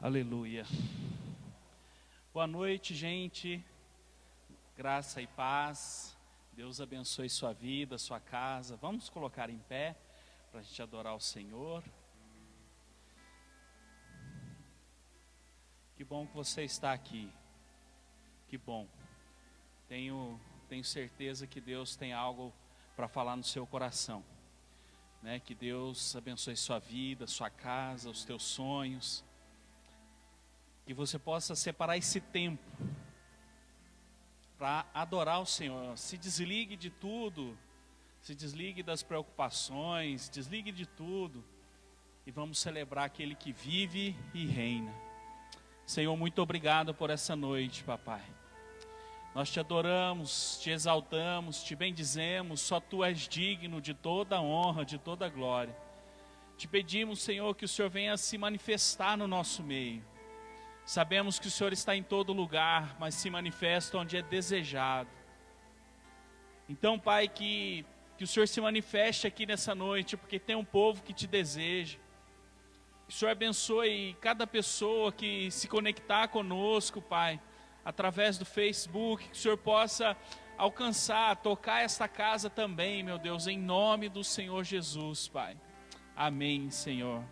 Aleluia. Boa noite, gente. Graça e paz. Deus abençoe sua vida, sua casa. Vamos colocar em pé para a gente adorar o Senhor. Que bom que você está aqui. Que bom. Tenho certeza que Deus tem algo para falar no seu coração, né? Que Deus abençoe sua vida, sua casa, os teus sonhos. Que você possa separar esse tempo para adorar o Senhor. Se desligue de tudo, se desligue das preocupações, desligue de tudo e vamos celebrar aquele que vive e reina. Senhor, muito obrigado por essa noite, papai. Nós te adoramos, te exaltamos, te bendizemos, só tu és digno de toda a honra, de toda a glória. Te pedimos, Senhor, que o Senhor venha se manifestar no nosso meio. Sabemos que o Senhor está em todo lugar, mas se manifesta onde é desejado. Então, Pai, que o Senhor se manifeste aqui nessa noite, porque tem um povo que te deseja. Que o Senhor abençoe cada pessoa que se conectar conosco, Pai, através do Facebook, que o Senhor possa alcançar, tocar esta casa também, meu Deus, em nome do Senhor Jesus, Pai. Amém, Senhor.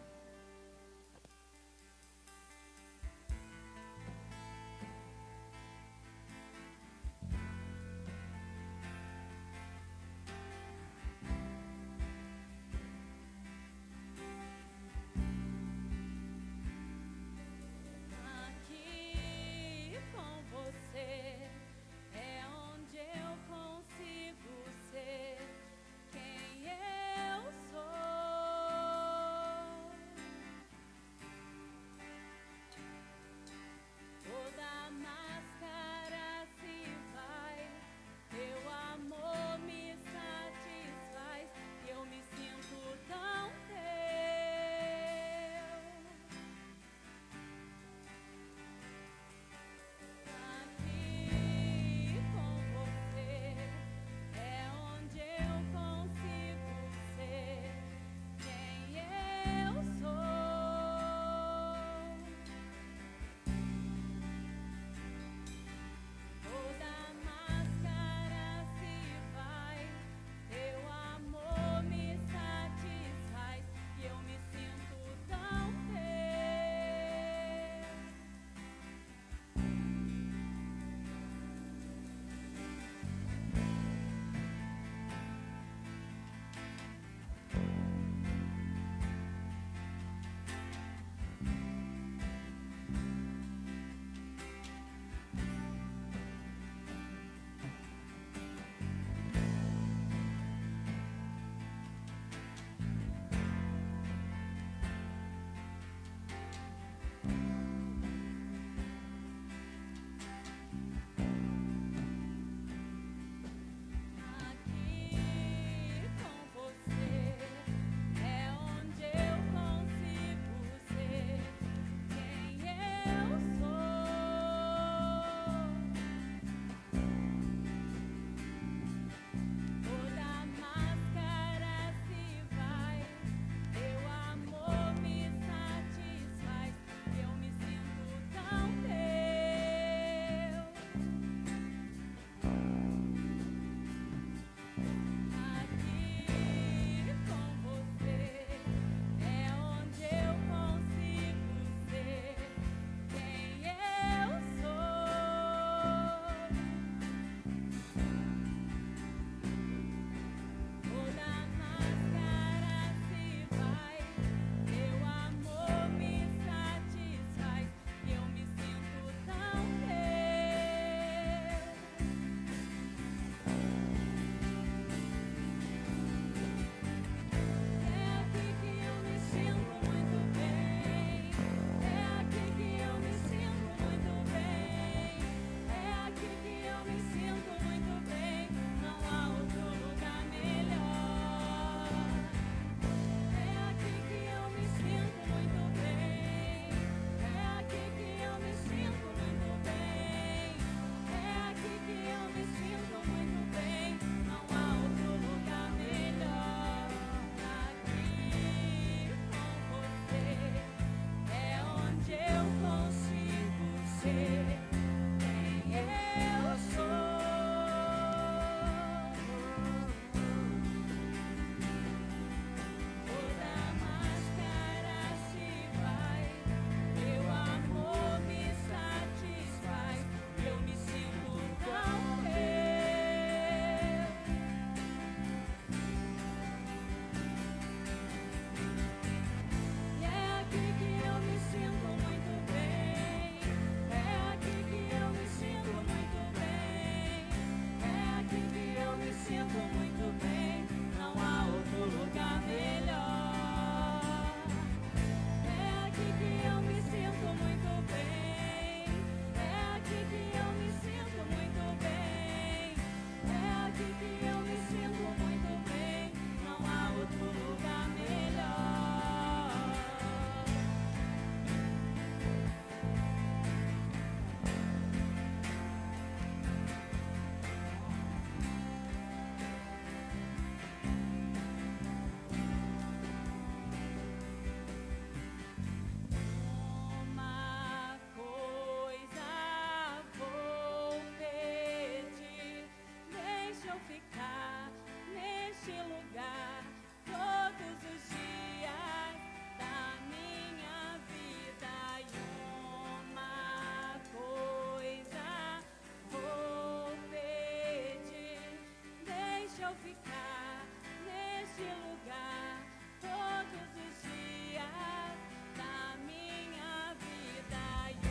ficar neste lugar todos os dias da minha vida. E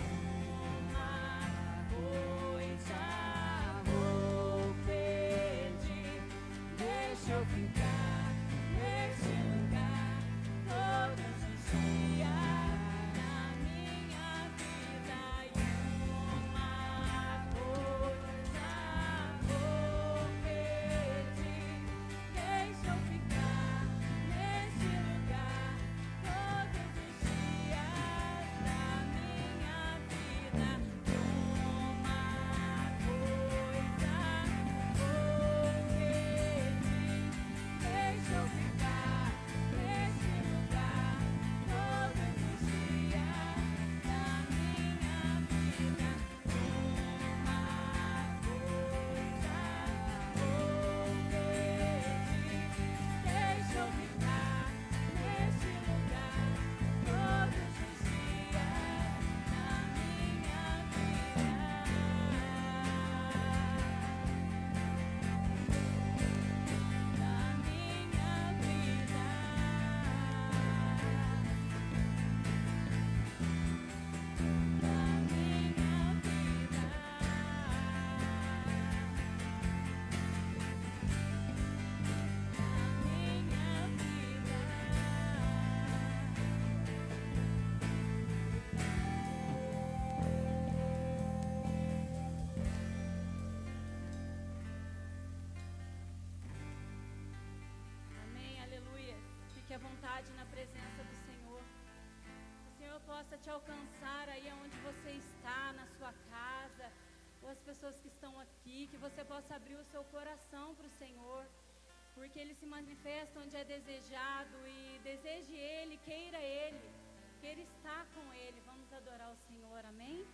uma coisa vou pedir, deixa eu ficar neste lugar todos os dias da minha vida. E uma coisa vou pedir, deixa eu ficar neste lugar todos os dias da minha vida. E uma coisa vou pedir, deixa eu ficar neste lugar todos os dias da minha vida. Uma coisa vou pedir, deixa eu ficar neste lugar todos os dias da Amém, aleluia. Fique à vontade na presença do Senhor. Que o Senhor possa te alcançar aí onde você está, na sua casa, ou as pessoas que estão aqui, que você possa abrir o seu coração para o Senhor, porque Ele se manifesta onde é desejado, e deseje Ele, queira estar com Ele. Vamos adorar o Senhor, amém?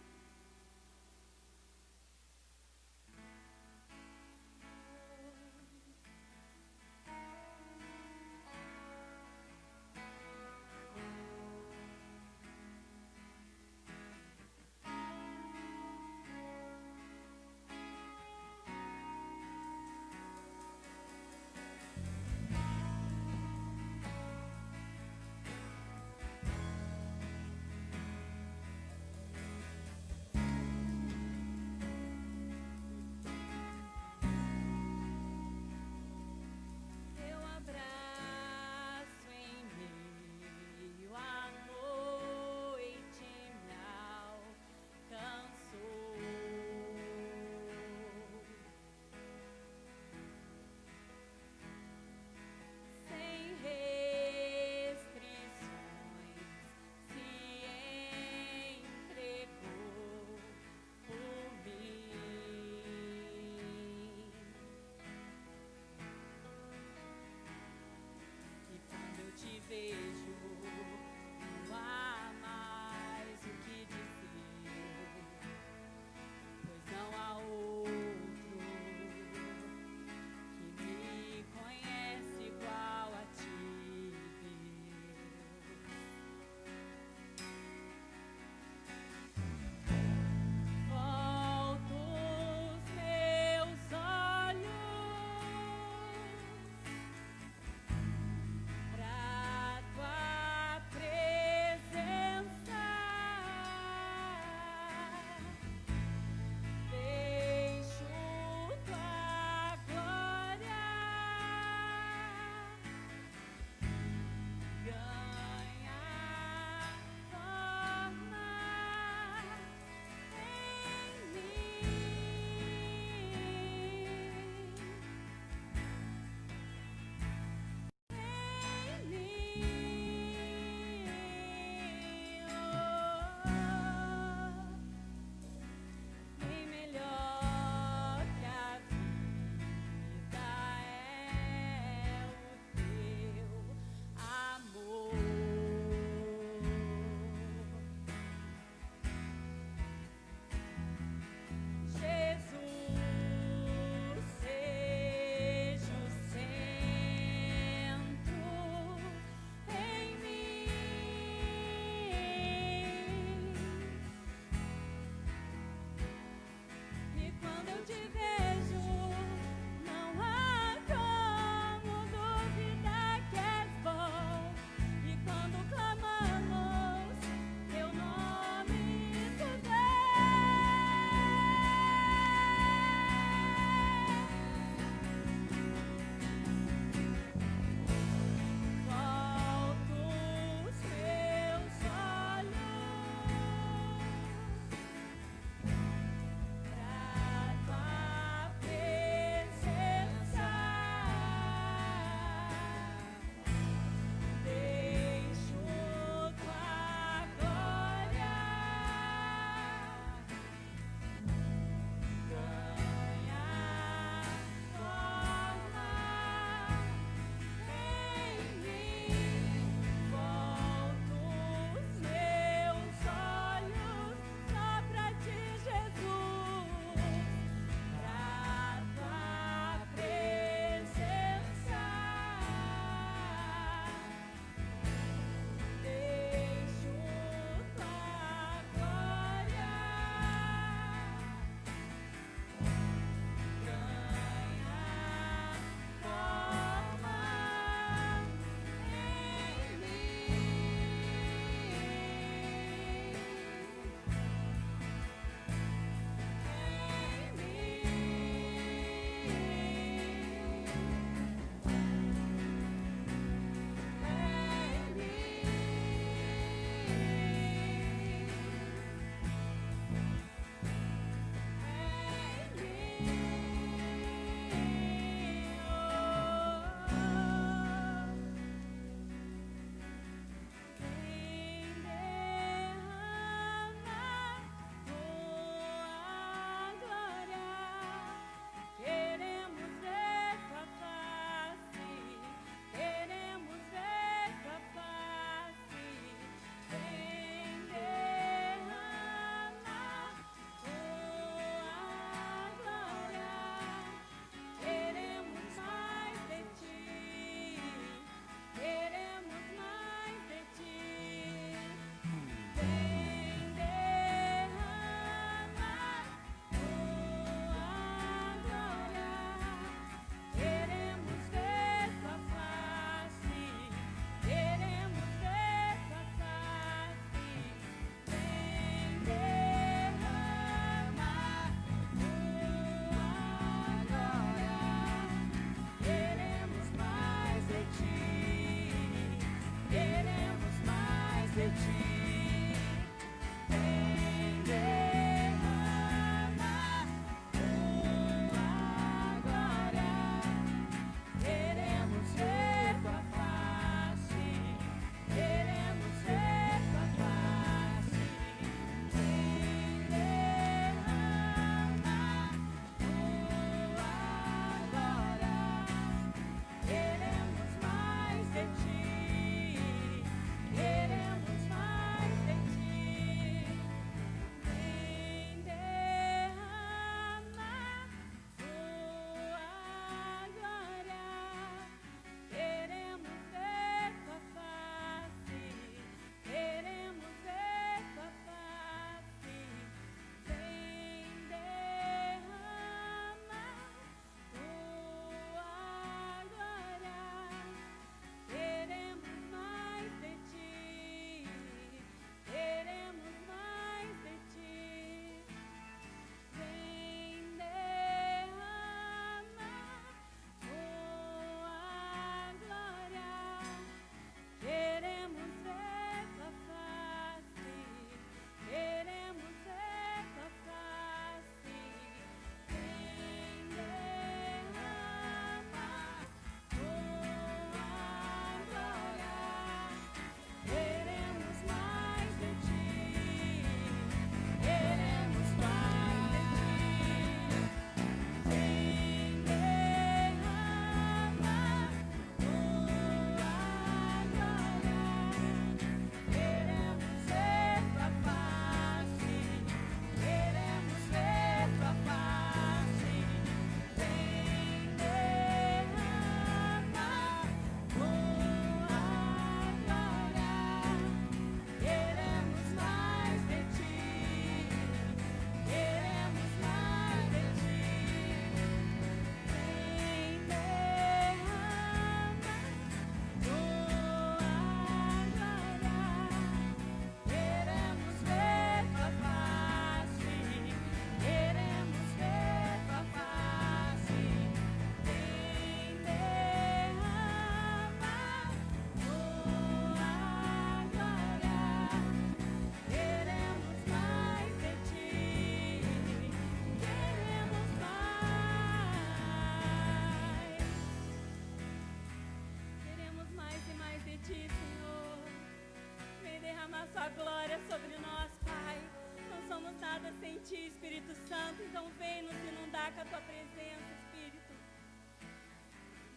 sem Ti, Espírito Santo. Então vem nos inundar com a Tua presença, Espírito.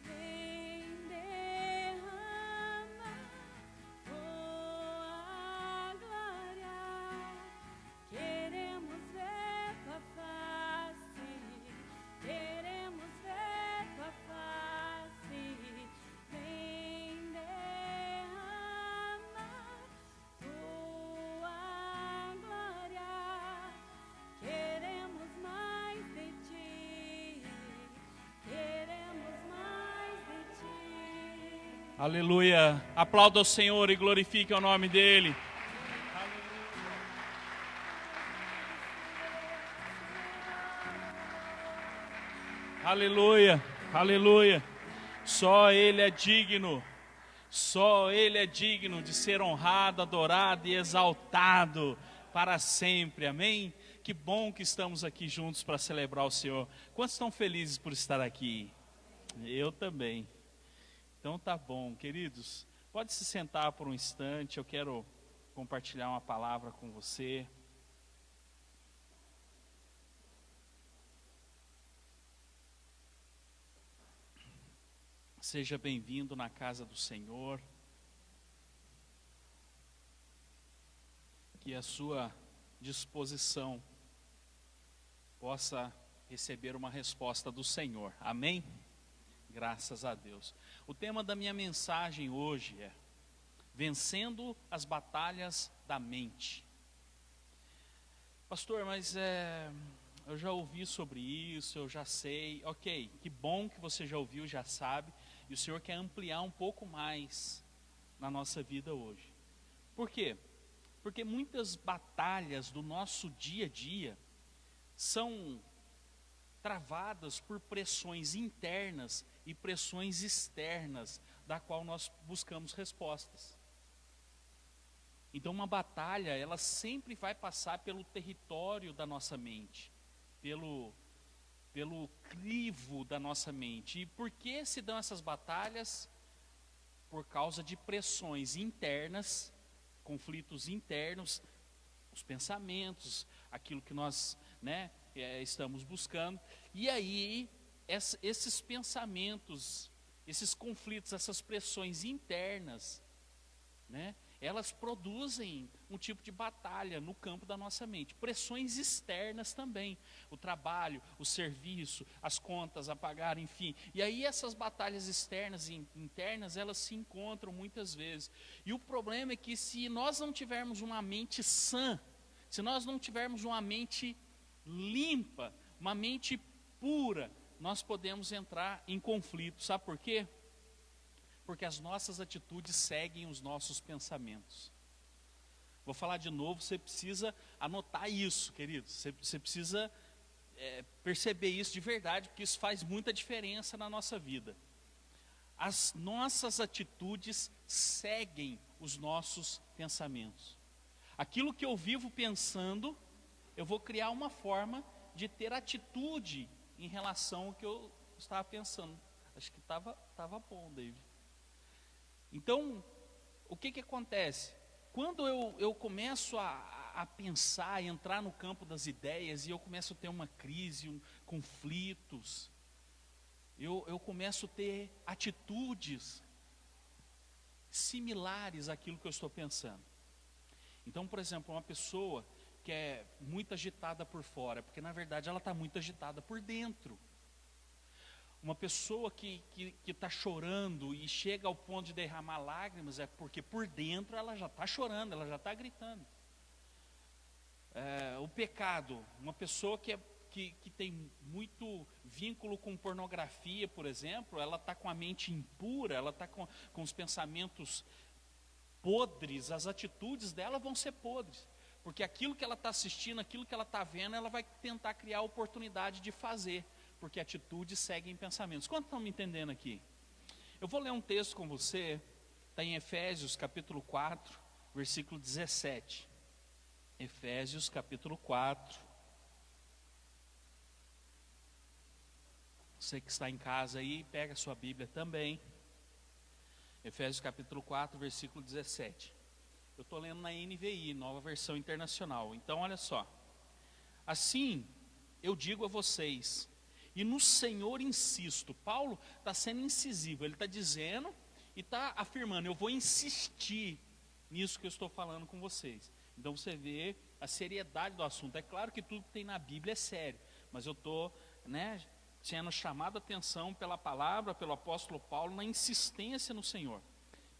Vem derrama Tua glória. Queremos ver Tua face. Queremos ver Tua face. Vem derrama Tua glória. Queremos mais de Ti. Queremos mais de Ti. Aleluia. Aplauda o Senhor e glorifique o nome dEle. Aleluia. Aleluia. Só Ele é digno. Só Ele é digno de ser honrado, adorado e exaltado para sempre. Amém? Que bom que estamos aqui juntos para celebrar o Senhor. Quantos estão felizes por estar aqui? Eu também. Então tá bom, queridos. Pode se sentar por um instante. Eu quero compartilhar uma palavra com você. Seja bem-vindo na casa do Senhor. Que a sua disposição possa receber uma resposta do Senhor. Amém? Graças a Deus. O tema da minha mensagem hoje é Vencendo as Batalhas da Mente. Pastor, mas eu já ouvi sobre isso, eu já sei. Ok, que bom que você já ouviu, já sabe. E o Senhor quer ampliar um pouco mais na nossa vida hoje. Por quê? Porque muitas batalhas do nosso dia a dia são travadas por pressões internas e pressões externas, da qual nós buscamos respostas. Então uma batalha, ela sempre vai passar pelo território da nossa mente, pelo crivo da nossa mente. E por que se dão essas batalhas? Por causa de pressões internas, conflitos internos, os pensamentos, aquilo que nós, estamos buscando. E aí, esses pensamentos, esses conflitos, essas pressões internas, elas produzem um tipo de batalha no campo da nossa mente. Pressões externas também, o trabalho, o serviço, as contas a pagar, enfim. E aí essas batalhas externas e internas, elas se encontram muitas vezes. E o problema é que se nós não tivermos uma mente sã, se nós não tivermos uma mente limpa, uma mente pura, nós podemos entrar em conflito. Sabe por quê? Porque as nossas atitudes seguem os nossos pensamentos. Vou falar de novo, você precisa anotar isso, queridos. Você precisa perceber isso de verdade, porque isso faz muita diferença na nossa vida. As nossas atitudes seguem os nossos pensamentos. Aquilo que eu vivo pensando, eu vou criar uma forma de ter atitude em relação ao que eu estava pensando. Acho que estava bom, David. Então, o que acontece? Quando eu começo a pensar, a entrar no campo das ideias, e eu começo a ter uma crise, conflitos, eu começo a ter atitudes similares àquilo que eu estou pensando. Então, por exemplo, uma pessoa que é muito agitada por fora, porque na verdade ela está muito agitada por dentro. Uma pessoa que está chorando e chega ao ponto de derramar lágrimas, é porque por dentro ela já está chorando, ela já está gritando. O pecado, uma pessoa que tem muito vínculo com pornografia, por exemplo, ela está com a mente impura, ela está com os pensamentos podres, as atitudes dela vão ser podres. Porque aquilo que ela está assistindo, aquilo que ela está vendo, ela vai tentar criar a oportunidade de fazer. Porque atitudes seguem pensamentos. Quantos estão me entendendo aqui? Eu vou ler um texto com você, está em Efésios capítulo 4, versículo 17. Efésios capítulo 4. Você que está em casa aí, pega a sua Bíblia também. Efésios capítulo 4, versículo 17. Eu estou lendo na NVI, Nova Versão Internacional. Então olha só. Assim, eu digo a vocês, e no Senhor insisto. Paulo está sendo incisivo, ele está dizendo e está afirmando, eu vou insistir nisso que eu estou falando com vocês. Então você vê a seriedade do assunto. É claro que tudo que tem na Bíblia é sério, mas eu estou sendo chamado a atenção pela palavra, pelo apóstolo Paulo, na insistência no Senhor.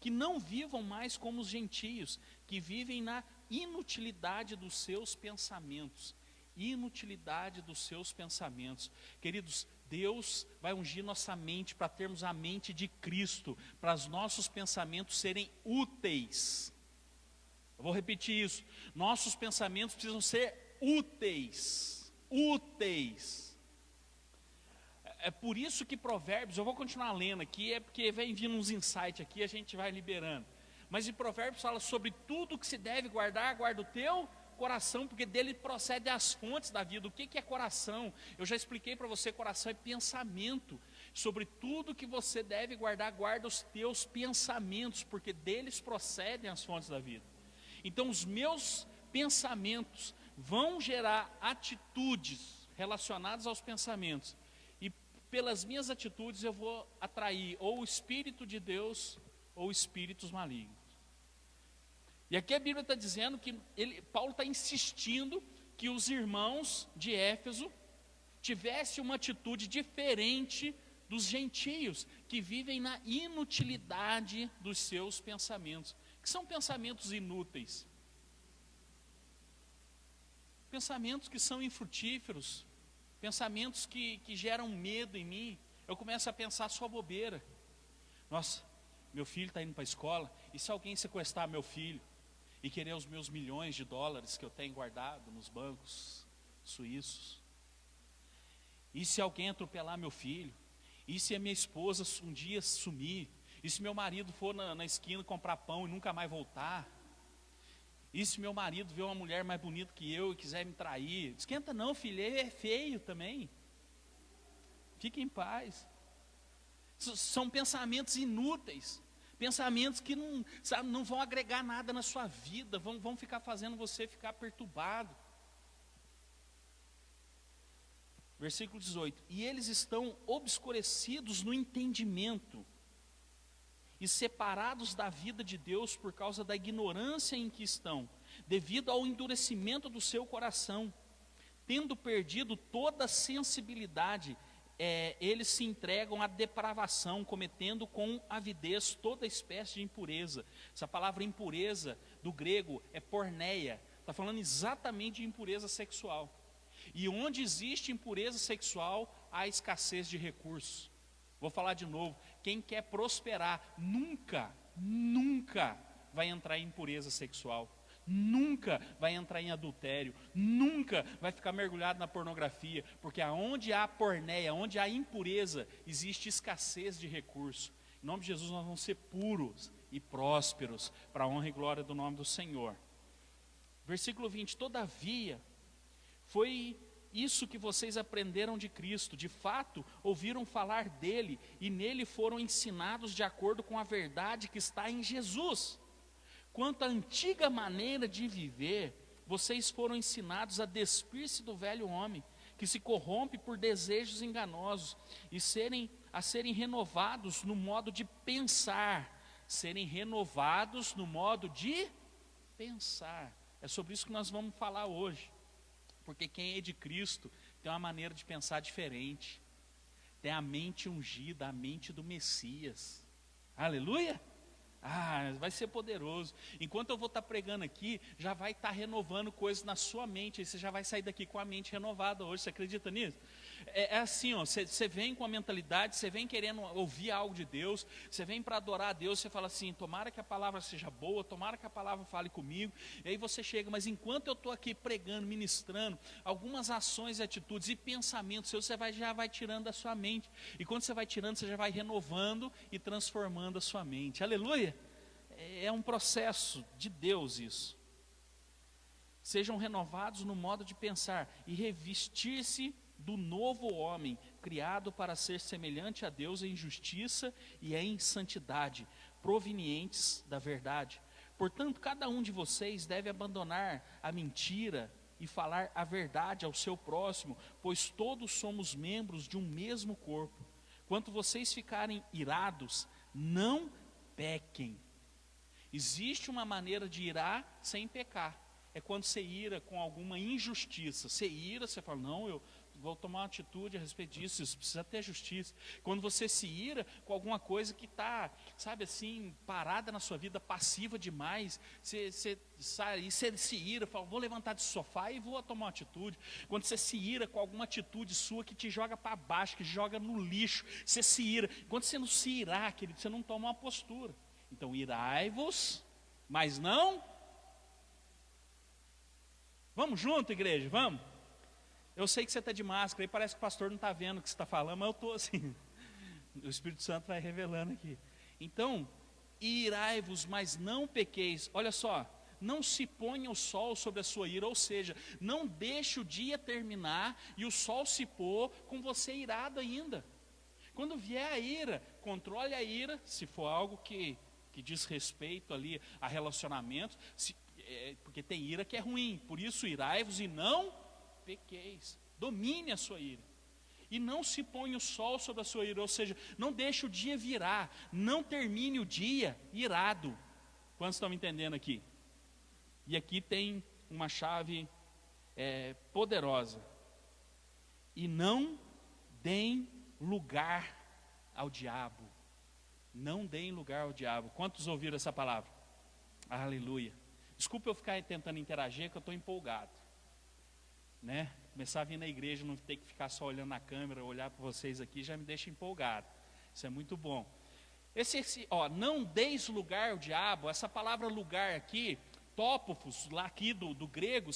Que não vivam mais como os gentios, que vivem na inutilidade dos seus pensamentos. Inutilidade dos seus pensamentos. Queridos, Deus vai ungir nossa mente para termos a mente de Cristo, para os nossos pensamentos serem úteis. Eu vou repetir isso. Nossos pensamentos precisam ser úteis. Úteis. É por isso que Provérbios, eu vou continuar lendo aqui, é porque vem vindo uns insights aqui, a gente vai liberando. Mas em Provérbios fala sobre tudo que se deve guardar, guarda o teu coração, porque dele procede as fontes da vida. O que é coração? Eu já expliquei para você, coração é pensamento. Sobre tudo que você deve guardar, guarda os teus pensamentos, porque deles procedem as fontes da vida. Então os meus pensamentos vão gerar atitudes relacionadas aos pensamentos, e pelas minhas atitudes eu vou atrair ou o Espírito de Deus ou espíritos malignos. E aqui a Bíblia está dizendo que Paulo está insistindo que os irmãos de Éfeso tivessem uma atitude diferente dos gentios, que vivem na inutilidade dos seus pensamentos. Que são pensamentos inúteis? Pensamentos que são infrutíferos, pensamentos que geram medo em mim. Eu começo a pensar só bobeira. Nossa, meu filho está indo para a escola, e se alguém sequestrar meu filho e querer os meus milhões de dólares que eu tenho guardado nos bancos suíços? E se alguém atropelar meu filho? E se a minha esposa um dia sumir? E se meu marido for na esquina comprar pão e nunca mais voltar? E se meu marido vê uma mulher mais bonita que eu e quiser me trair? Esquenta não, filho, ele é feio também. Fique em paz. São pensamentos inúteis. Pensamentos que não, sabe, não vão agregar nada na sua vida. Vão ficar fazendo você ficar perturbado. Versículo 18. E eles estão obscurecidos no entendimento e separados da vida de Deus por causa da ignorância em que estão, devido ao endurecimento do seu coração. Tendo perdido toda a sensibilidade, eles se entregam à depravação, cometendo com avidez toda espécie de impureza. Essa palavra impureza, do grego, é porneia. Está falando exatamente de impureza sexual. E onde existe impureza sexual, há escassez de recursos. Vou falar de novo. Quem quer prosperar nunca vai entrar em impureza sexual. Nunca vai entrar em adultério. Nunca vai ficar mergulhado na pornografia. Porque aonde há porneia, onde há impureza, existe escassez de recursos. Em nome de Jesus nós vamos ser puros e prósperos, para a honra e glória do nome do Senhor. Versículo 20. Todavia, foi isso que vocês aprenderam de Cristo. De fato, ouviram falar dele e nele foram ensinados de acordo com a verdade que está em Jesus. Quanto à antiga maneira de viver, vocês foram ensinados a despir-se do velho homem, que se corrompe por desejos enganosos, e a serem renovados no modo de pensar. Serem renovados no modo de pensar. É sobre isso que nós vamos falar hoje. Porque quem é de Cristo tem uma maneira de pensar diferente. Tem a mente ungida, a mente do Messias. Aleluia! Vai ser poderoso. Enquanto eu vou estar pregando aqui, já vai estar renovando coisas na sua mente. Aí você já vai sair daqui com a mente renovada hoje. Você acredita nisso? É assim, você vem com a mentalidade, você vem querendo ouvir algo de Deus, você vem para adorar a Deus, você fala assim, tomara que a palavra seja boa, tomara que a palavra fale comigo. E aí você chega, mas enquanto eu estou aqui pregando, ministrando, algumas ações e atitudes e pensamentos seus, você já vai tirando da sua mente. E quando você vai tirando, você já vai renovando e transformando a sua mente. Aleluia! É um processo de Deus isso. Sejam renovados no modo de pensar e revestir-se do novo homem, criado para ser semelhante a Deus em justiça e em santidade, provenientes da verdade. Portanto, cada um de vocês deve abandonar a mentira e falar a verdade ao seu próximo, pois todos somos membros de um mesmo corpo. Quando vocês ficarem irados, não pequem. Existe uma maneira de irar sem pecar. É quando você ira com alguma injustiça. Você ira, você fala, não, eu vou tomar uma atitude a respeito disso, isso precisa ter justiça. Quando você se ira com alguma coisa que está, sabe assim, parada na sua vida, passiva demais, você se ira, fala, vou levantar desse sofá e vou tomar uma atitude. Quando você se ira com alguma atitude sua que te joga para baixo, que te joga no lixo, você se ira. Quando você não se irar, querido, você não toma uma postura. Então, irai-vos, mas não. Vamos junto, igreja, vamos? Eu sei que você está de máscara, aí parece que o pastor não está vendo o que você está falando, mas eu estou assim. O Espírito Santo vai revelando aqui. Então, irai-vos, mas não pequeis. Olha só, não se ponha o sol sobre a sua ira, ou seja, não deixe o dia terminar e o sol se pôr com você irado ainda. Quando vier a ira, controle a ira, se for algo que diz respeito ali a relacionamento, porque tem ira que é ruim, por isso irai-vos e não pequeis, domine a sua ira, e não se ponha o sol sobre a sua ira, ou seja, não deixe o dia virar, não termine o dia irado. Quantos estão me entendendo aqui? E aqui tem uma chave poderosa, e não deem lugar ao diabo. Não deem lugar ao diabo. Quantos ouviram essa palavra? Aleluia. Desculpa eu ficar tentando interagir, que eu estou empolgado, né? Começar a vir na igreja, não ter que ficar só olhando na câmera, olhar para vocês aqui, já me deixa empolgado. Isso é muito bom. Não deis lugar ao diabo. Essa palavra lugar aqui, tópofos, lá aqui do grego,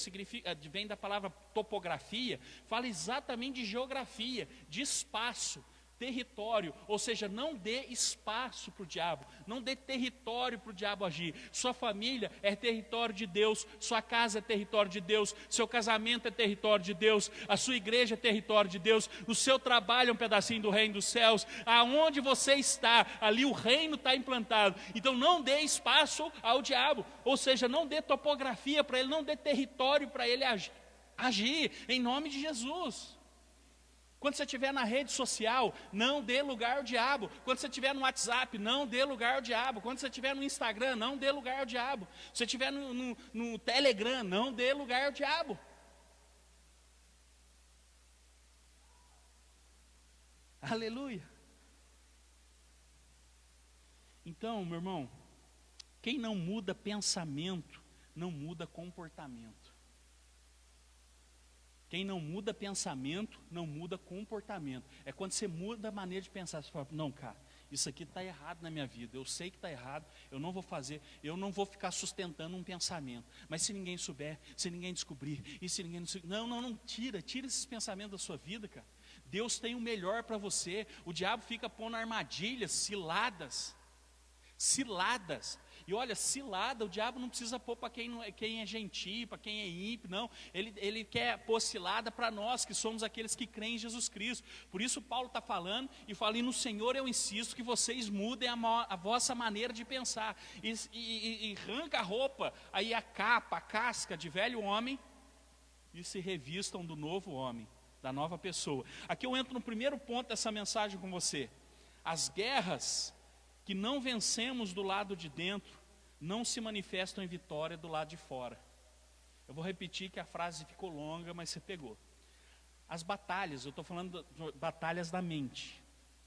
vem da palavra topografia, fala exatamente de geografia, de espaço. território, ou seja, não dê espaço para o diabo, não dê território para o diabo agir. Sua família é território de Deus, sua casa é território de Deus, seu casamento é território de Deus, a sua igreja é território de Deus, o seu trabalho é um pedacinho do reino dos céus, aonde você está, ali o reino está implantado. Então não dê espaço ao diabo, ou seja, não dê topografia para ele, não dê território para ele agir, em nome de Jesus. Quando você estiver na rede social, não dê lugar ao diabo. Quando você estiver no WhatsApp, não dê lugar ao diabo. Quando você estiver no Instagram, não dê lugar ao diabo. Se você estiver no Telegram, não dê lugar ao diabo. Aleluia. Então, meu irmão, quem não muda pensamento, não muda comportamento. Quem não muda pensamento, não muda comportamento. É quando você muda a maneira de pensar, você fala, não, cara, isso aqui está errado na minha vida, eu sei que está errado, eu não vou fazer, eu não vou ficar sustentando um pensamento. Mas se ninguém souber, se ninguém descobrir, e se ninguém não, tira esses pensamentos da sua vida, cara. Deus tem o melhor para você. O diabo fica pondo armadilhas, ciladas. E olha, cilada, o diabo não precisa pôr para quem é gentil, para quem é ímpio, não. Ele quer pôr cilada para nós, que somos aqueles que creem em Jesus Cristo. Por isso Paulo está falando, e fala, e no Senhor eu insisto que vocês mudem a vossa maneira de pensar. E arranca a roupa, aí a capa, a casca de velho homem, e se revistam do novo homem, da nova pessoa. Aqui eu entro no primeiro ponto dessa mensagem com você. As guerras que não vencemos do lado de dentro, não se manifestam em vitória do lado de fora. Eu vou repetir que a frase ficou longa, mas você pegou. As batalhas, eu estou falando de batalhas da mente.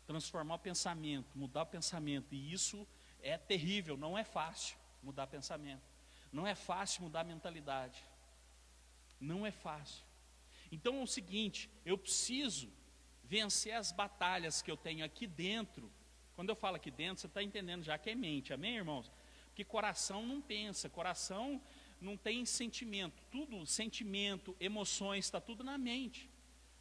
Transformar o pensamento, mudar o pensamento. E isso é terrível, não é fácil mudar pensamento. Não é fácil mudar a mentalidade. Não é fácil. Então é o seguinte, eu preciso vencer as batalhas que eu tenho aqui dentro. Quando eu falo aqui dentro, você está entendendo já que é mente, amém, irmãos? Porque coração não pensa, coração não tem sentimento. Tudo, sentimento, emoções, está tudo na mente.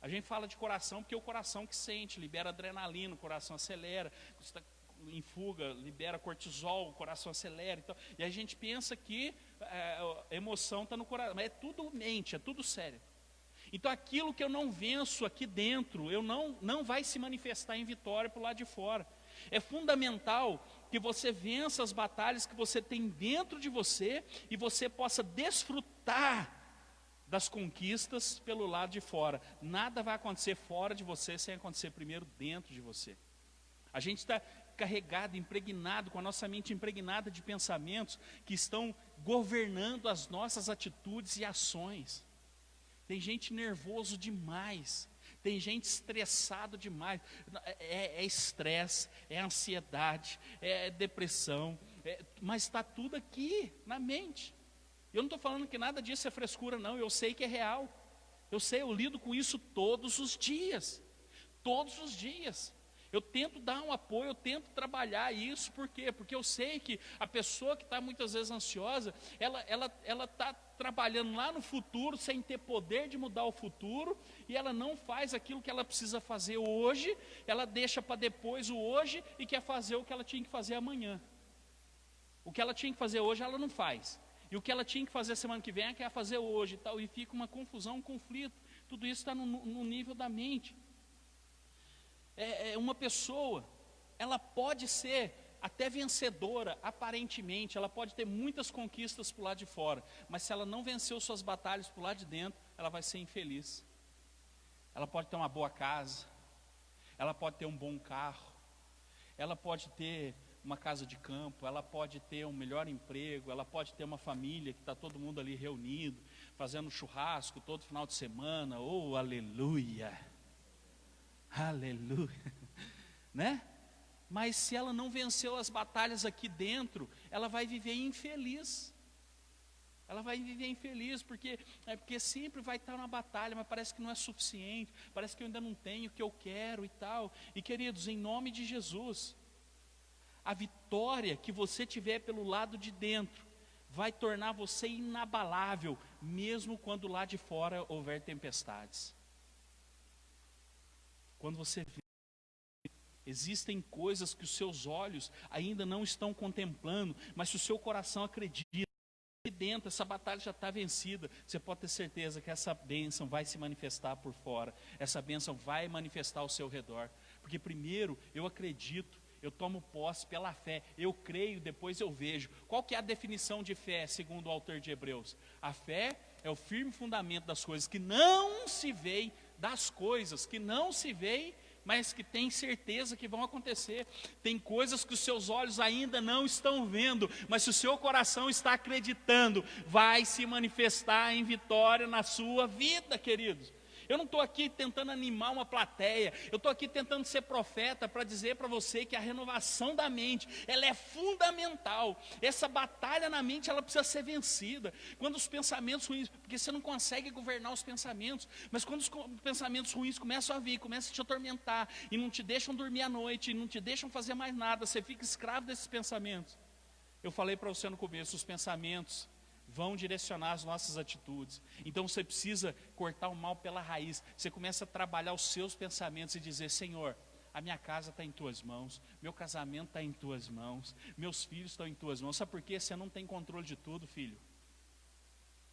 A gente fala de coração porque é o coração que sente, libera adrenalina, o coração acelera, você está em fuga, libera cortisol, o coração acelera. Então, e a gente pensa que a emoção está no coração, mas é tudo mente, é tudo cérebro. Então aquilo que eu não venço aqui dentro, eu não vai se manifestar em vitória para o lado de fora. É fundamental que você vença as batalhas que você tem dentro de você e você possa desfrutar das conquistas pelo lado de fora. Nada vai acontecer fora de você sem acontecer primeiro dentro de você. A gente está carregado, impregnado, com a nossa mente impregnada de pensamentos que estão governando as nossas atitudes e ações. Tem gente nervoso demais. Tem gente estressado demais. É estresse, é ansiedade, é depressão, mas está tudo aqui na mente. Eu não estou falando que nada disso é frescura, não. Eu sei que é real. Eu lido com isso todos os dias. Todos os dias. Eu tento dar um apoio, eu tento trabalhar isso. Por quê? Porque eu sei que a pessoa que está muitas vezes ansiosa, ela está trabalhando lá no futuro, sem ter poder de mudar o futuro, e ela não faz aquilo que ela precisa fazer hoje, ela deixa para depois o hoje, e quer fazer o que ela tinha que fazer amanhã. O que ela tinha que fazer hoje, ela não faz. E o que ela tinha que fazer semana que vem, ela quer fazer hoje, e fica uma confusão, um conflito. Tudo isso está no nível da mente. Uma pessoa, ela pode ser até vencedora, aparentemente, ela pode ter muitas conquistas para o lado de fora, mas se ela não venceu suas batalhas para o lado de dentro, ela vai ser infeliz. Ela pode ter uma boa casa, ela pode ter um bom carro, ela pode ter uma casa de campo, ela pode ter um melhor emprego, ela pode ter uma família que está todo mundo ali reunido, fazendo churrasco todo final de semana, oh, aleluia, aleluia, né? Mas se ela não venceu as batalhas aqui dentro, ela vai viver infeliz. Ela vai viver infeliz, porque sempre vai estar na batalha, mas parece que não é suficiente, parece que eu ainda não tenho o que eu quero e tal. E queridos, em nome de Jesus, a vitória que você tiver pelo lado de dentro, vai tornar você inabalável, mesmo quando lá de fora houver tempestades. Quando você Existem coisas que os seus olhos ainda não estão contemplando, mas se o seu coração acredita, aqui dentro essa batalha já está vencida, você pode ter certeza que essa bênção vai se manifestar por fora, essa bênção vai manifestar ao seu redor, porque primeiro eu acredito, eu tomo posse pela fé, eu creio, depois eu vejo. Qual que é a definição de fé, segundo o autor de Hebreus? A fé é o firme fundamento das coisas que não se veem, das coisas que não se veem, mas que tem certeza que vão acontecer. Tem coisas que os seus olhos ainda não estão vendo, mas se o seu coração está acreditando, vai se manifestar em vitória na sua vida, queridos. Eu não estou aqui tentando animar uma plateia, eu estou aqui tentando ser profeta para dizer para você que a renovação da mente, ela é fundamental. Essa batalha na mente, ela precisa ser vencida. Quando os pensamentos ruins, porque você não consegue governar os pensamentos, mas quando os pensamentos ruins começam a vir, começam a te atormentar, e não te deixam dormir à noite, e não te deixam fazer mais nada, você fica escravo desses pensamentos. Eu falei para você no começo, os pensamentos vão direcionar as nossas atitudes. Então você precisa cortar o mal pela raiz. Você começa a trabalhar os seus pensamentos e dizer: Senhor, a minha casa está em tuas mãos, meu casamento está em tuas mãos, meus filhos estão em tuas mãos. Sabe por quê? Você não tem controle de tudo, filho.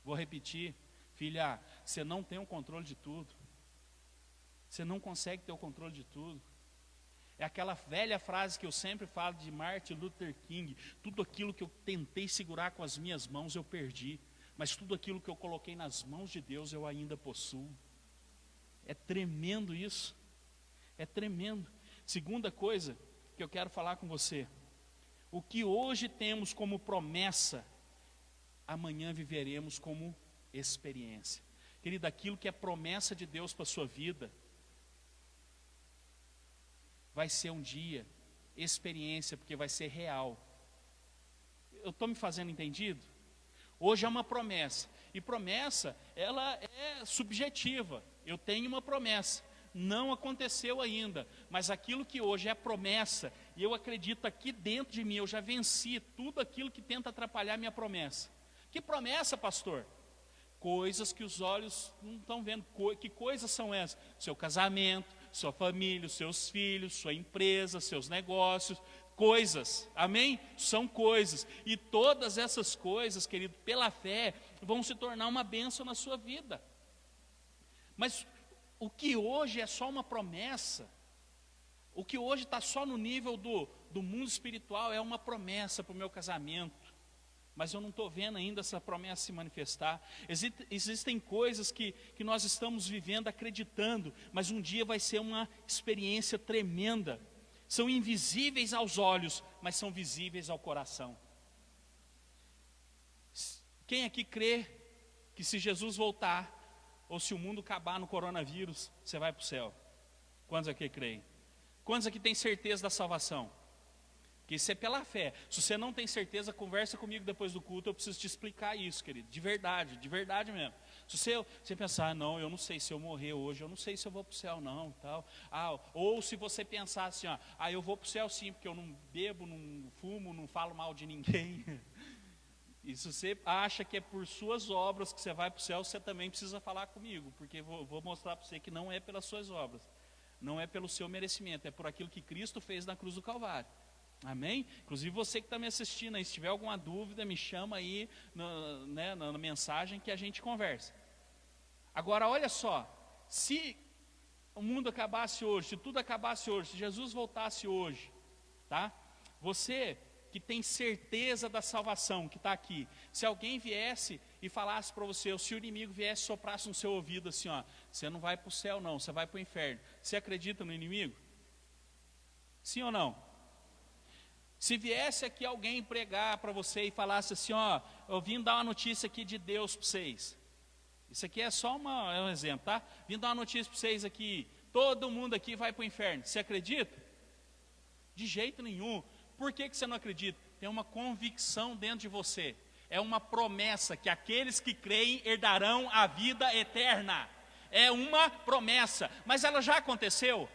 Vou repetir, filha, você não tem o controle de tudo. Você não consegue ter o controle de tudo. É aquela velha frase que eu sempre falo de Martin Luther King: tudo aquilo que eu tentei segurar com as minhas mãos eu perdi, mas tudo aquilo que eu coloquei nas mãos de Deus eu ainda possuo. É tremendo isso, é tremendo. Segunda coisa que eu quero falar com você: o que hoje temos como promessa, amanhã viveremos como experiência. Querido, aquilo que é promessa de Deus para a sua vida, vai ser um dia experiência, porque vai ser real. Eu estou me fazendo entendido? Hoje é uma promessa, e promessa, ela é subjetiva. Eu tenho uma promessa, não aconteceu ainda, mas aquilo que hoje é promessa, e eu acredito aqui dentro de mim, eu já venci tudo aquilo que tenta atrapalhar a minha promessa. Que promessa, pastor? Coisas que os olhos não estão vendo. Que coisas são essas? Seu casamento, sua família, os seus filhos, sua empresa, seus negócios, coisas, amém? São coisas, e todas essas coisas, querido, pela fé, vão se tornar uma bênção na sua vida. Mas o que hoje é só uma promessa, o que hoje está só no nível do mundo espiritual, é uma promessa para o meu casamento, mas eu não estou vendo ainda essa promessa se manifestar. Existem coisas que nós estamos vivendo, acreditando, mas um dia vai ser uma experiência tremenda. São invisíveis aos olhos, mas são visíveis ao coração. Quem aqui crê que se Jesus voltar, ou se o mundo acabar no coronavírus, você vai para o céu? Quantos aqui creem? Quantos aqui têm certeza da salvação? Porque isso é pela fé. Se você não tem certeza, conversa comigo depois do culto, eu preciso te explicar isso, querido, de verdade mesmo. Se você pensar: não, eu não sei se eu morrer hoje, eu não sei se eu vou para o céu não, tal. Ou se você pensar assim: eu vou para o céu sim, porque eu não bebo, não fumo, não falo mal de ninguém. E se você acha que é por suas obras que você vai para o céu, você também precisa falar comigo, porque vou mostrar para você que não é pelas suas obras, não é pelo seu merecimento, é por aquilo que Cristo fez na cruz do Calvário. Amém? Inclusive você que está me assistindo aí, se tiver alguma dúvida, me chama aí na mensagem que a gente conversa. Agora olha só, se o mundo acabasse hoje, se tudo acabasse hoje, se Jesus voltasse hoje, tá? Você que tem certeza da salvação, que está aqui, se alguém viesse e falasse para você, ou se o inimigo viesse e soprasse no seu ouvido assim: você não vai para o céu não, você vai para o inferno. Você acredita no inimigo? Sim ou não? Se viesse aqui alguém pregar para você e falasse assim: eu vim dar uma notícia aqui de Deus para vocês. Isso aqui é só um exemplo, tá? Vim dar uma notícia para vocês aqui: todo mundo aqui vai para o inferno. Você acredita? De jeito nenhum. Por que você não acredita? Tem uma convicção dentro de você. É uma promessa que aqueles que creem herdarão a vida eterna. É uma promessa, mas ela já aconteceu?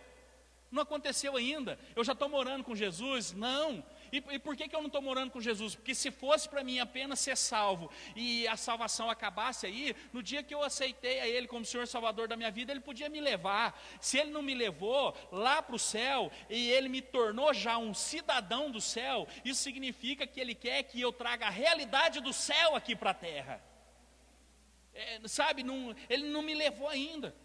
Não aconteceu ainda, eu já estou morando com Jesus? Não. E por que eu não estou morando com Jesus? Porque se fosse para mim apenas ser salvo e a salvação acabasse aí, no dia que eu aceitei a Ele como Senhor Salvador da minha vida, Ele podia me levar. Se Ele não me levou lá para o céu e Ele me tornou já um cidadão do céu, isso significa que Ele quer que eu traga a realidade do céu aqui para a terra. Ele não me levou ainda.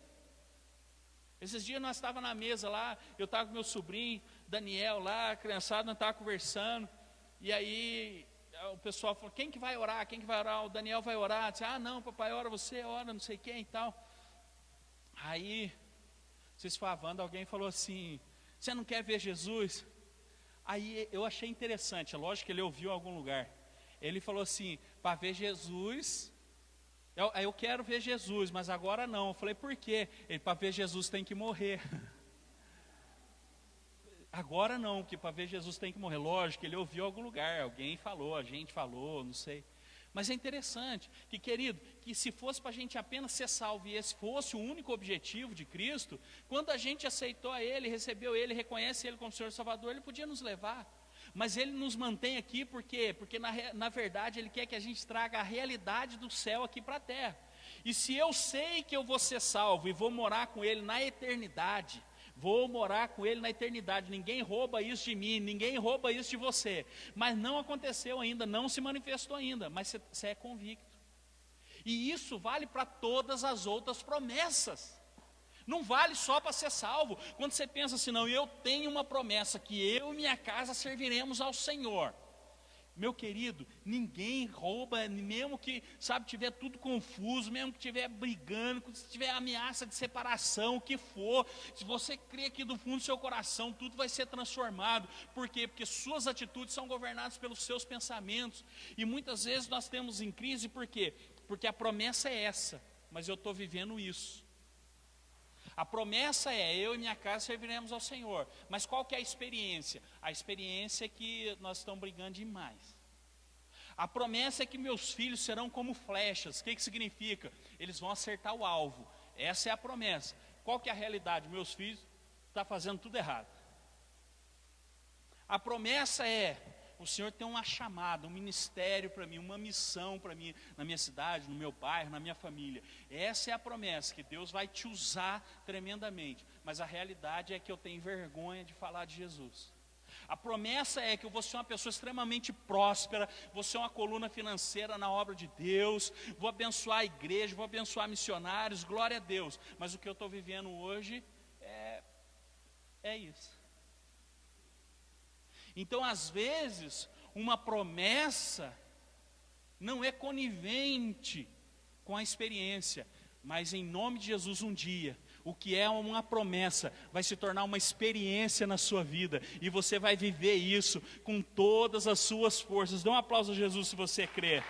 Esses dias nós estávamos na mesa lá, eu estava com meu sobrinho, Daniel lá, a criançada, nós estávamos conversando, e aí o pessoal falou, quem que vai orar? Quem que vai orar? O Daniel vai orar. Eu disse, não, papai, ora você, ora, não sei quem e tal. Aí, vocês falando, alguém falou assim, você não quer ver Jesus? Aí eu achei interessante, é lógico que ele ouviu em algum lugar. Ele falou assim, para ver Jesus... Eu quero ver Jesus, mas agora não. Eu falei, por quê? Ele, para ver Jesus tem que morrer. Agora não, porque para ver Jesus tem que morrer. Lógico, ele ouviu em algum lugar, alguém falou, a gente falou, não sei. Mas é interessante, que querido, que se fosse para a gente apenas ser salvo, e esse fosse o único objetivo de Cristo, quando a gente aceitou a Ele, recebeu Ele, reconhece Ele como Senhor e Salvador, Ele podia nos levar. Mas Ele nos mantém aqui por quê? Porque na verdade Ele quer que a gente traga a realidade do céu aqui para a terra. E se eu sei que eu vou ser salvo e vou morar com Ele na eternidade, ninguém rouba isso de mim, ninguém rouba isso de você, mas não aconteceu ainda, não se manifestou ainda, mas você é convicto. E isso vale para todas as outras promessas. Não vale só para ser salvo. Quando você pensa assim, não, eu tenho uma promessa que eu e minha casa serviremos ao Senhor. Meu querido, ninguém rouba, mesmo que, tiver tudo confuso, mesmo que estiver brigando, se tiver ameaça de separação, o que for, se você crê aqui do fundo do seu coração, tudo vai ser transformado. Por quê? Porque suas atitudes são governadas pelos seus pensamentos. E muitas vezes nós temos em crise, por quê? Porque a promessa é essa, mas eu estou vivendo isso. A promessa é, eu e minha casa serviremos ao Senhor. Mas qual que é a experiência? A experiência é que nós estamos brigando demais. A promessa é que meus filhos serão como flechas. O que significa? Eles vão acertar o alvo. Essa é a promessa. Qual que é a realidade? Meus filhos estão fazendo tudo errado. A promessa é, o Senhor tem uma chamada, um ministério para mim, uma missão para mim, na minha cidade, no meu bairro, na minha família. Essa é a promessa, que Deus vai te usar tremendamente. Mas a realidade é que eu tenho vergonha de falar de Jesus. A promessa é que eu vou ser uma pessoa extremamente próspera, vou ser uma coluna financeira na obra de Deus, vou abençoar a igreja, vou abençoar missionários, glória a Deus. Mas o que eu estou vivendo hoje é isso. Então, às vezes, uma promessa não é conivente com a experiência, mas em nome de Jesus um dia, o que é uma promessa vai se tornar uma experiência na sua vida, e você vai viver isso com todas as suas forças. Dê um aplauso a Jesus se você crê.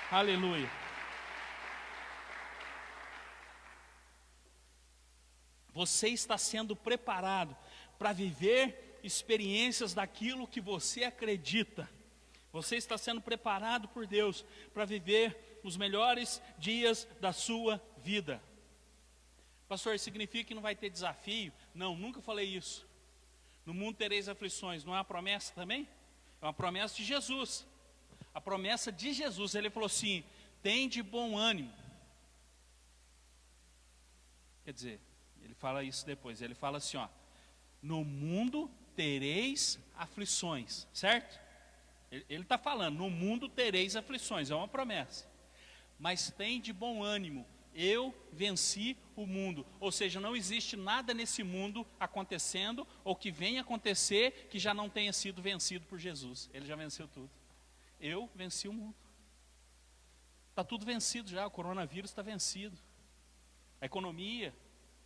Aleluia. Você está sendo preparado para viver experiências daquilo que você acredita. Você está sendo preparado por Deus para viver os melhores dias da sua vida. Pastor, significa que não vai ter desafio? Não, nunca falei isso. No mundo tereis aflições, não é uma promessa também? É uma promessa de Jesus. A promessa de Jesus, Ele falou assim, tem de bom ânimo. Quer dizer, Ele fala isso depois, Ele fala assim, no mundo tereis aflições, certo? Ele está falando, no mundo tereis aflições, é uma promessa. Mas tem de bom ânimo, eu venci o mundo. Ou seja, não existe nada nesse mundo acontecendo, ou que venha acontecer, que já não tenha sido vencido por Jesus. Ele já venceu tudo. Eu venci o mundo. Está tudo vencido já, o coronavírus está vencido. A economia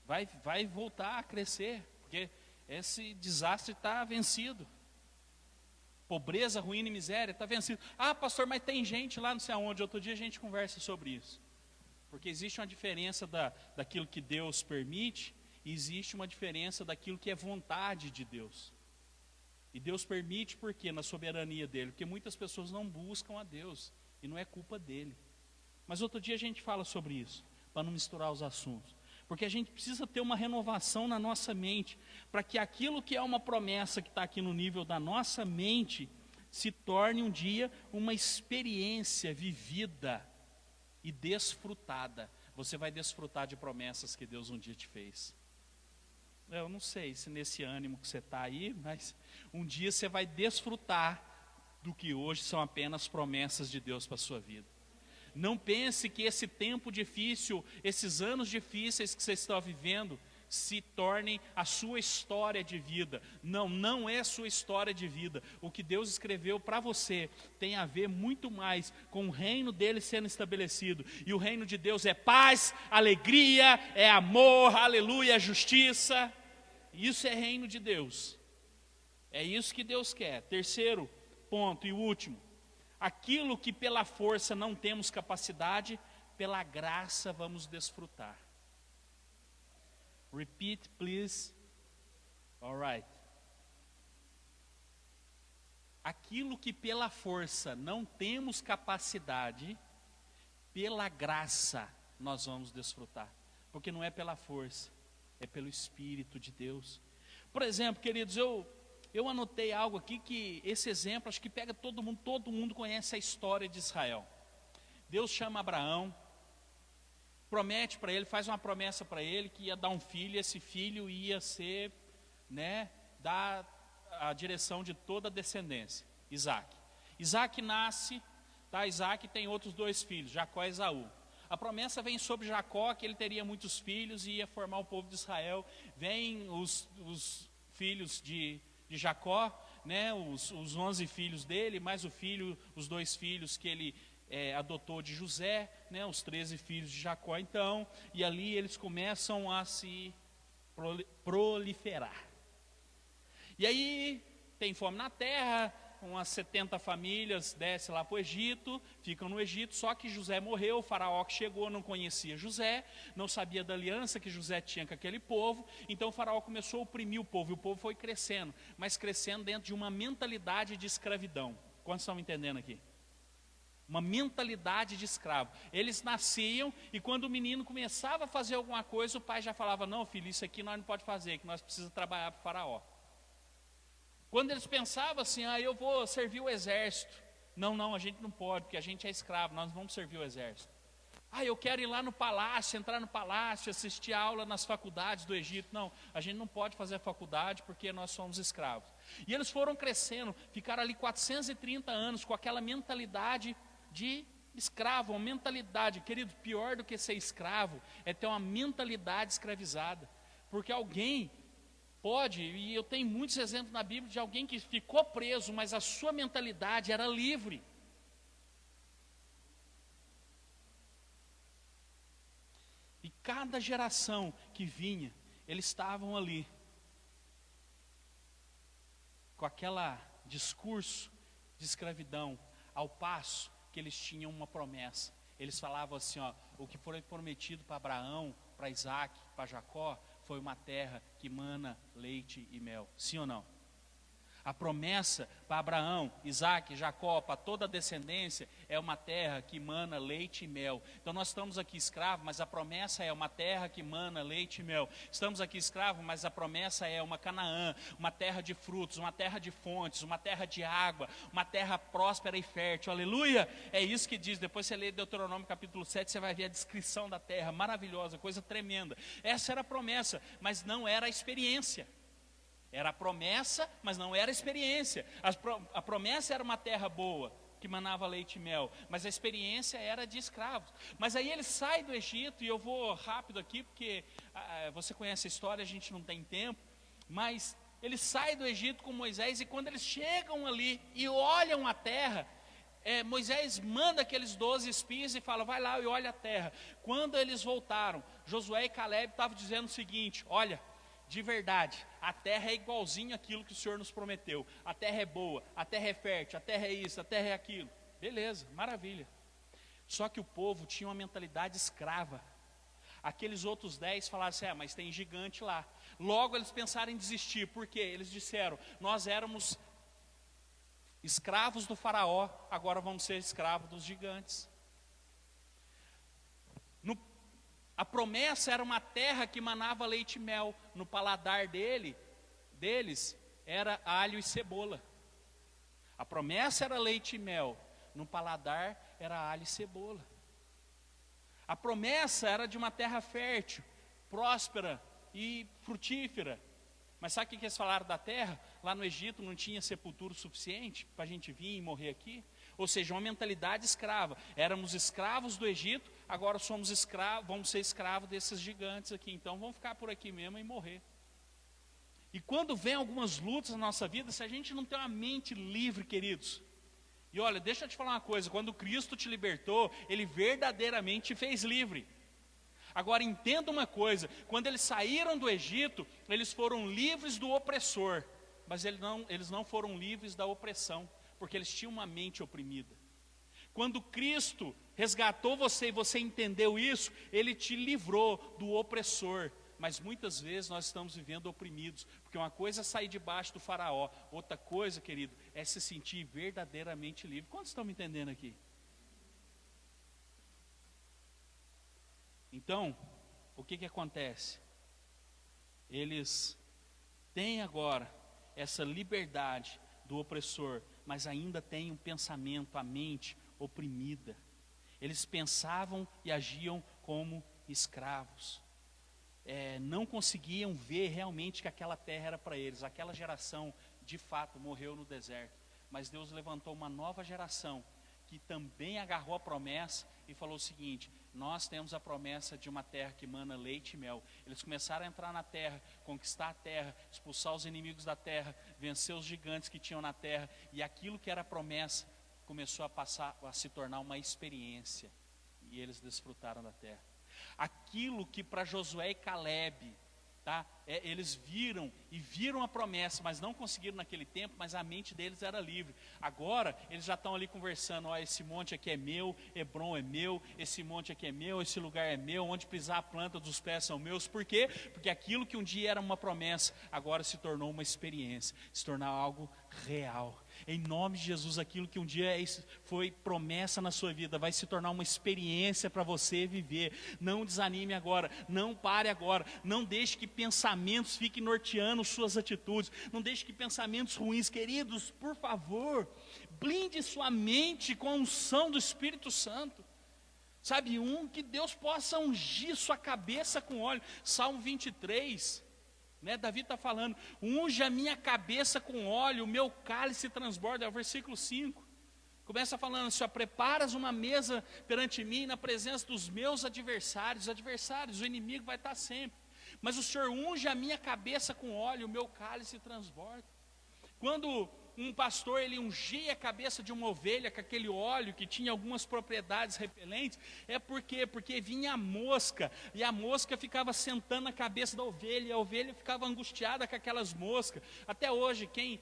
vai voltar a crescer, porque esse desastre está vencido. Pobreza, ruína e miséria está vencido. Pastor, mas tem gente lá não sei aonde. Outro dia a gente conversa sobre isso. Porque existe uma diferença daquilo que Deus permite, e existe uma diferença daquilo que é vontade de Deus. E Deus permite por quê? Na soberania dele. Porque muitas pessoas não buscam a Deus, e não é culpa dele. Mas outro dia a gente fala sobre isso, para não misturar os assuntos. Porque a gente precisa ter uma renovação na nossa mente, para que aquilo que é uma promessa que está aqui no nível da nossa mente, se torne um dia uma experiência vivida e desfrutada. Você vai desfrutar de promessas que Deus um dia te fez. Eu não sei se nesse ânimo que você está aí, mas um dia você vai desfrutar do que hoje são apenas promessas de Deus para a sua vida. Não pense que esse tempo difícil, esses anos difíceis que você está vivendo, se tornem a sua história de vida. Não, não é sua história de vida. O que Deus escreveu para você tem a ver muito mais com o reino dele sendo estabelecido. E o reino de Deus é paz, alegria, é amor, aleluia, é justiça. Isso é reino de Deus. É isso que Deus quer. Terceiro ponto e último. Aquilo que pela força não temos capacidade, pela graça vamos desfrutar. Repeat, please. All right. Aquilo que pela força não temos capacidade, pela graça nós vamos desfrutar. Porque não é pela força, é pelo Espírito de Deus. Por exemplo, queridos, eu anotei algo aqui que esse exemplo acho que pega todo mundo conhece a história de Israel. Deus chama Abraão, promete para ele, faz uma promessa para ele que ia dar um filho, e esse filho ia ser, dar a direção de toda a descendência, Isaac. Isaac nasce, Isaac tem outros 2 filhos, Jacó e Esaú. A promessa vem sobre Jacó, que ele teria muitos filhos e ia formar o povo de Israel. Vem os filhos de Jacó, os 11 filhos dele, mais os 2 filhos que ele adotou de José, os 13 filhos de Jacó, então, e ali eles começam a se proliferar. E aí tem fome na terra, umas 70 famílias descem lá para o Egito, ficam no Egito, só que José morreu, o faraó que chegou não conhecia José, não sabia da aliança que José tinha com aquele povo, então o faraó começou a oprimir o povo, e o povo foi crescendo, mas crescendo dentro de uma mentalidade de escravidão. Quantos estão me entendendo aqui? Uma mentalidade de escravo. Eles nasciam e quando o menino começava a fazer alguma coisa, o pai já falava, não filho, isso aqui nós não pode fazer, que nós precisamos trabalhar para o faraó. Quando eles pensavam assim, eu vou servir o exército. Não, a gente não pode, porque a gente é escravo, nós não vamos servir o exército. Eu quero ir lá no palácio, entrar no palácio, assistir aula nas faculdades do Egito. Não, a gente não pode fazer a faculdade porque nós somos escravos. E eles foram crescendo, ficaram ali 430 anos com aquela mentalidade de escravo, uma mentalidade, querido, pior do que ser escravo é ter uma mentalidade escravizada. Porque alguém pode, e eu tenho muitos exemplos na Bíblia de alguém que ficou preso, mas a sua mentalidade era livre. E cada geração que vinha, eles estavam ali, com aquele discurso de escravidão, ao passo que eles tinham uma promessa. Eles falavam assim, o que foi prometido para Abraão, para Isaac, para Jacó, foi uma terra que mana leite e mel. Sim ou não? A promessa para Abraão, Isaac, Jacó, para toda a descendência, é uma terra que mana leite e mel. Então nós estamos aqui escravos, mas a promessa é uma terra que mana leite e mel. Estamos aqui escravos, mas a promessa é uma Canaã, uma terra de frutos, uma terra de fontes, uma terra de água, uma terra próspera e fértil. Aleluia! É isso que diz. Depois você lê Deuteronômio capítulo 7, você vai ver a descrição da terra, maravilhosa, coisa tremenda. Essa era a promessa, mas não era a experiência. Era a promessa, mas não era a experiência. A promessa era uma terra boa, que manava leite e mel, mas a experiência era de escravos. Mas aí ele sai do Egito, e eu vou rápido aqui, porque você conhece a história, a gente não tem tempo, mas ele sai do Egito com Moisés, e quando eles chegam ali e olham a terra, Moisés manda aqueles 12 espias e fala, vai lá e olha a terra. Quando eles voltaram, Josué e Caleb estavam dizendo o seguinte, olha, de verdade, a terra é igualzinho àquilo que o Senhor nos prometeu. A terra é boa, a terra é fértil, a terra é isso, a terra é aquilo. Beleza, maravilha. Só que o povo tinha uma mentalidade escrava. Aqueles outros 10 falaram assim, mas tem gigante lá. Logo eles pensaram em desistir, por quê? Eles disseram, nós éramos escravos do faraó, agora vamos ser escravos dos gigantes. A promessa era uma terra que manava leite e mel. No paladar deles era alho e cebola. A promessa era leite e mel. No paladar era alho e cebola. A promessa era de uma terra fértil, próspera e frutífera. Mas sabe o que eles falaram da terra? Lá no Egito não tinha sepultura suficiente para a gente vir e morrer aqui. Ou seja, uma mentalidade escrava. Éramos escravos do Egito, agora somos escravos, vamos ser escravos desses gigantes aqui. Então vamos ficar por aqui mesmo e morrer. E quando vem algumas lutas na nossa vida, se a gente não tem uma mente livre, queridos. E olha, deixa eu te falar uma coisa, quando Cristo te libertou, Ele verdadeiramente te fez livre. Agora entenda uma coisa, quando eles saíram do Egito, eles foram livres do opressor, mas eles não foram livres da opressão, porque eles tinham uma mente oprimida. Quando Cristo resgatou você e você entendeu isso, Ele te livrou do opressor. Mas muitas vezes nós estamos vivendo oprimidos, porque uma coisa é sair debaixo do faraó, outra coisa, querido, é se sentir verdadeiramente livre. Quantos estão me entendendo aqui? Então, o que acontece? Eles têm agora essa liberdade do opressor, mas ainda têm um pensamento, a mente oprimida. Eles pensavam e agiam como escravos. Não conseguiam ver realmente que aquela terra era para eles. Aquela geração, de fato, morreu no deserto. Mas Deus levantou uma nova geração que também agarrou a promessa e falou o seguinte: nós temos a promessa de uma terra que mana leite e mel. Eles começaram a entrar na terra, conquistar a terra, expulsar os inimigos da terra, vencer os gigantes que tinham na terra, e aquilo que era promessa começou a se tornar uma experiência, e eles desfrutaram da terra. Aquilo que para Josué e Caleb, eles viram a promessa, mas não conseguiram naquele tempo, mas a mente deles era livre. Agora eles já estão ali conversando: esse monte aqui é meu, Hebron é meu, esse monte aqui é meu, esse lugar é meu, onde pisar a planta dos pés são meus. Por quê? Porque aquilo que um dia era uma promessa, agora se tornou uma experiência, se tornou algo real. Em nome de Jesus, aquilo que um dia foi promessa na sua vida, vai se tornar uma experiência para você viver. Não desanime agora, não pare agora, não deixe que pensamentos fiquem norteando suas atitudes, não deixe que pensamentos ruins, queridos, por favor, blinde sua mente com a unção do Espírito Santo. Sabe, que Deus possa ungir sua cabeça com óleo. Salmo 23, Davi está falando: unge a minha cabeça com óleo, o meu cálice transborda. É o versículo 5. Começa falando assim: preparas uma mesa perante mim na presença dos meus adversários. O inimigo vai estar sempre. Mas o Senhor unge a minha cabeça com óleo, o meu cálice transborda. Quando um pastor, ele ungia a cabeça de uma ovelha com aquele óleo que tinha algumas propriedades repelentes, porque vinha a mosca, e a mosca ficava sentando na cabeça da ovelha, e a ovelha ficava angustiada com aquelas moscas. Até hoje, quem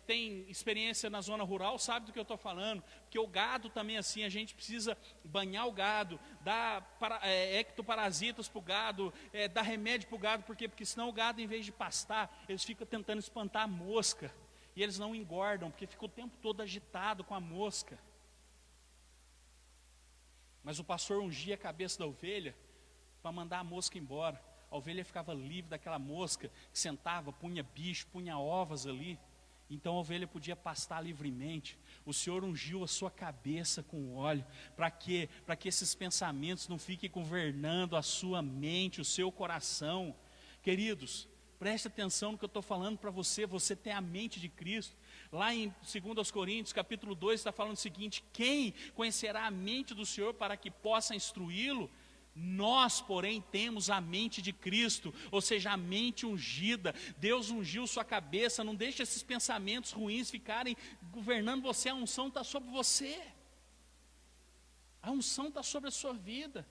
tem experiência na zona rural sabe do que eu estou falando, porque o gado também assim, a gente precisa banhar o gado, dar ectoparasitas para o gado, dar remédio para o gado. Por quê? Porque senão o gado, em vez de pastar, eles ficam tentando espantar a mosca, e eles não engordam, porque fica o tempo todo agitado com a mosca. Mas o pastor ungia a cabeça da ovelha para mandar a mosca embora. A ovelha ficava livre daquela mosca que sentava, punha bicho, punha ovas ali. Então a ovelha podia pastar livremente. O Senhor ungiu a sua cabeça com óleo. Para quê? Para que esses pensamentos não fiquem governando a sua mente, o seu coração. Queridos, preste atenção no que eu estou falando para você. Você tem a mente de Cristo. Lá em 2 Coríntios, capítulo 2, está falando o seguinte: quem conhecerá a mente do Senhor para que possa instruí-lo? Nós, porém, temos a mente de Cristo, ou seja, a mente ungida. Deus ungiu sua cabeça. Não deixe esses pensamentos ruins ficarem governando você. A unção está sobre você. A unção está sobre a sua vida.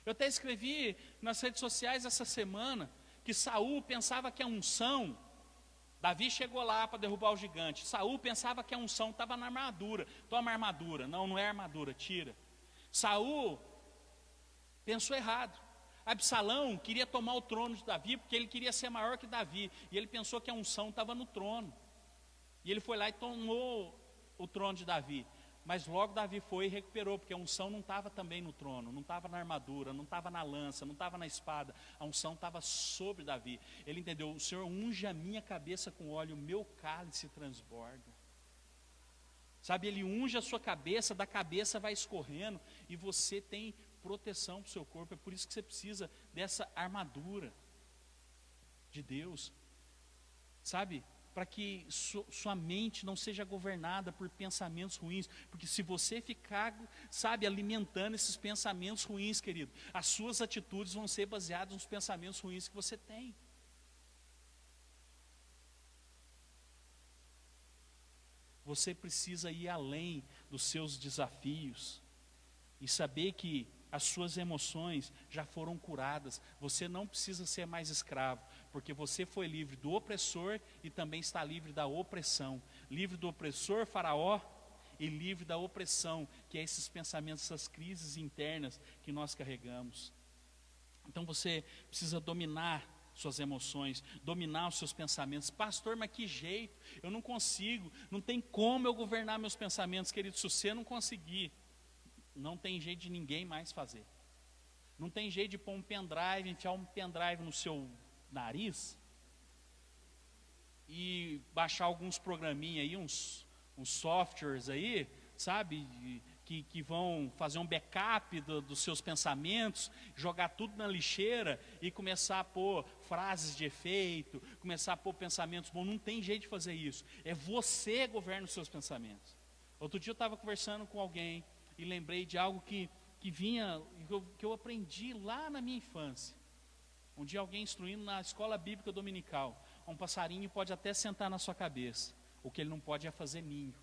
Eu até escrevi nas redes sociais essa semana que Saul pensava que a unção, Davi chegou lá para derrubar o gigante. Saul pensava que a unção estava na armadura. Toma a armadura. Não é armadura, tira. Saul pensou errado. Absalão queria tomar o trono de Davi, porque ele queria ser maior que Davi, e ele pensou que a unção estava no trono, e ele foi lá e tomou o trono de Davi. Mas logo Davi foi e recuperou, porque a unção não estava também no trono, não estava na armadura, não estava na lança, não estava na espada. A unção estava sobre Davi. Ele entendeu: o Senhor unge a minha cabeça com óleo, o meu cálice transborda. Sabe, ele unge a sua cabeça, da cabeça vai escorrendo, e você tem proteção para o seu corpo. É por isso que você precisa dessa armadura de Deus, sabe? Para que sua mente não seja governada por pensamentos ruins, porque se você ficar, sabe, alimentando esses pensamentos ruins, querido, as suas atitudes vão ser baseadas nos pensamentos ruins que você tem. Você precisa ir além dos seus desafios e saber que as suas emoções já foram curadas. Você não precisa ser mais escravo, porque você foi livre do opressor e também está livre da opressão. Livre do opressor, Faraó, e livre da opressão, que é esses pensamentos, essas crises internas que nós carregamos. Então você precisa dominar suas emoções, dominar os seus pensamentos. Pastor, mas que jeito? Eu não consigo, não tem como eu governar meus pensamentos. Querido, se você não conseguir, não tem jeito de ninguém mais fazer. Não tem jeito de pôr um pendrive, enfiar um pendrive no seu nariz e baixar alguns programinhas aí, uns softwares aí, sabe, que vão fazer um backup dos seus pensamentos, jogar tudo na lixeira e começar a pôr frases de efeito, começar a pôr pensamentos bons. Não tem jeito de fazer isso. É você que governa os seus pensamentos. Outro dia eu estava conversando com alguém e lembrei de algo que vinha, que eu aprendi lá na minha infância. Um dia alguém instruindo na escola bíblica dominical: um passarinho pode até sentar na sua cabeça, o que ele não pode é fazer ninho.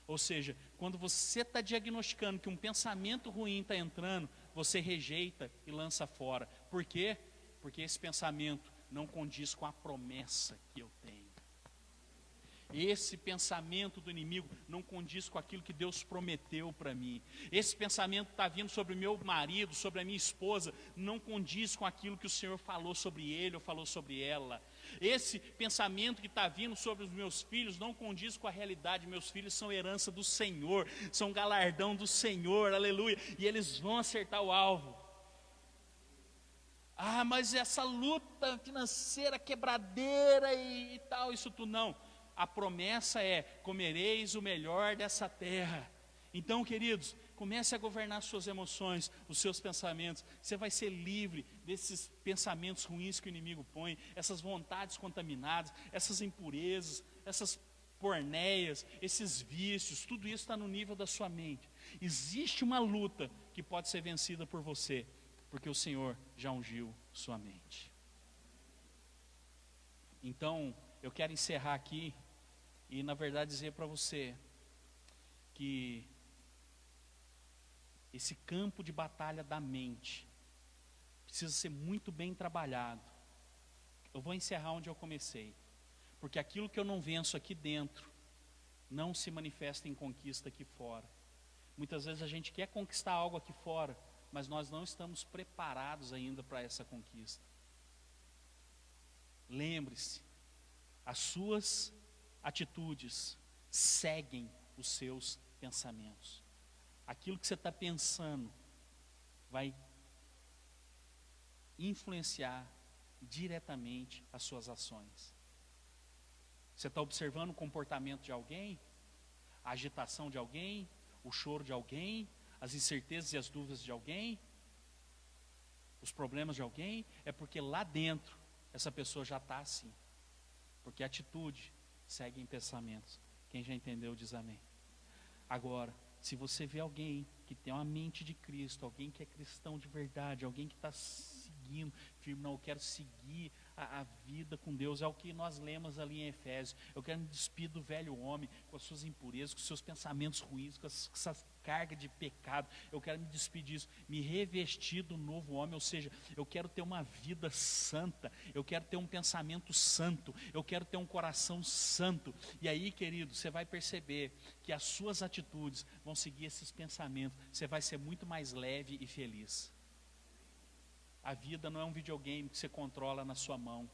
Ou seja, quando você está diagnosticando que um pensamento ruim está entrando, você rejeita e lança fora. Por quê? Porque esse pensamento não condiz com a promessa que eu tenho. Esse pensamento do inimigo não condiz com aquilo que Deus prometeu para mim. Esse pensamento está vindo sobre o meu marido, sobre a minha esposa, não condiz com aquilo que o Senhor falou sobre ele ou falou sobre ela. Esse pensamento que está vindo sobre os meus filhos não condiz com a realidade. Meus filhos são herança do Senhor, são galardão do Senhor, aleluia, e eles vão acertar o alvo. Ah, mas essa luta financeira, quebradeira e tal, isso tudo não. A promessa é: comereis o melhor dessa terra. Então, queridos, comece a governar suas emoções, os seus pensamentos. Você vai ser livre desses pensamentos ruins que o inimigo põe, essas vontades contaminadas, essas impurezas, essas porneias, esses vícios. Tudo isso está no nível da sua mente. Existe uma luta que pode ser vencida por você, porque o Senhor já ungiu sua mente. Então, eu quero encerrar aqui e, na verdade, dizer para você que esse campo de batalha da mente precisa ser muito bem trabalhado. Eu vou encerrar onde eu comecei, porque aquilo que eu não venço aqui dentro não se manifesta em conquista aqui fora. Muitas vezes a gente quer conquistar algo aqui fora, mas nós não estamos preparados ainda para essa conquista. Lembre-se, as suas atitudes seguem os seus pensamentos. Aquilo que você está pensando vai influenciar diretamente as suas ações. Você está observando o comportamento de alguém, a agitação de alguém, o choro de alguém, as incertezas e as dúvidas de alguém, os problemas de alguém, é porque lá dentro essa pessoa já está assim. Porque a atitude segue em pensamentos. Quem já entendeu diz amém. Agora, se você vê alguém que tem uma mente de Cristo, alguém que é cristão de verdade, alguém que está seguindo firme, não, eu quero seguir a vida com Deus, é o que nós lemos ali em Efésios. Eu quero me despir do velho homem, com as suas impurezas, com os seus pensamentos ruins, com essa carga de pecado. Eu quero me despedir disso, me revestir do novo homem, ou seja, eu quero ter uma vida santa, eu quero ter um pensamento santo, eu quero ter um coração santo. E aí, querido, você vai perceber que as suas atitudes vão seguir esses pensamentos, você vai ser muito mais leve e feliz. A vida não é um videogame que você controla na sua mão.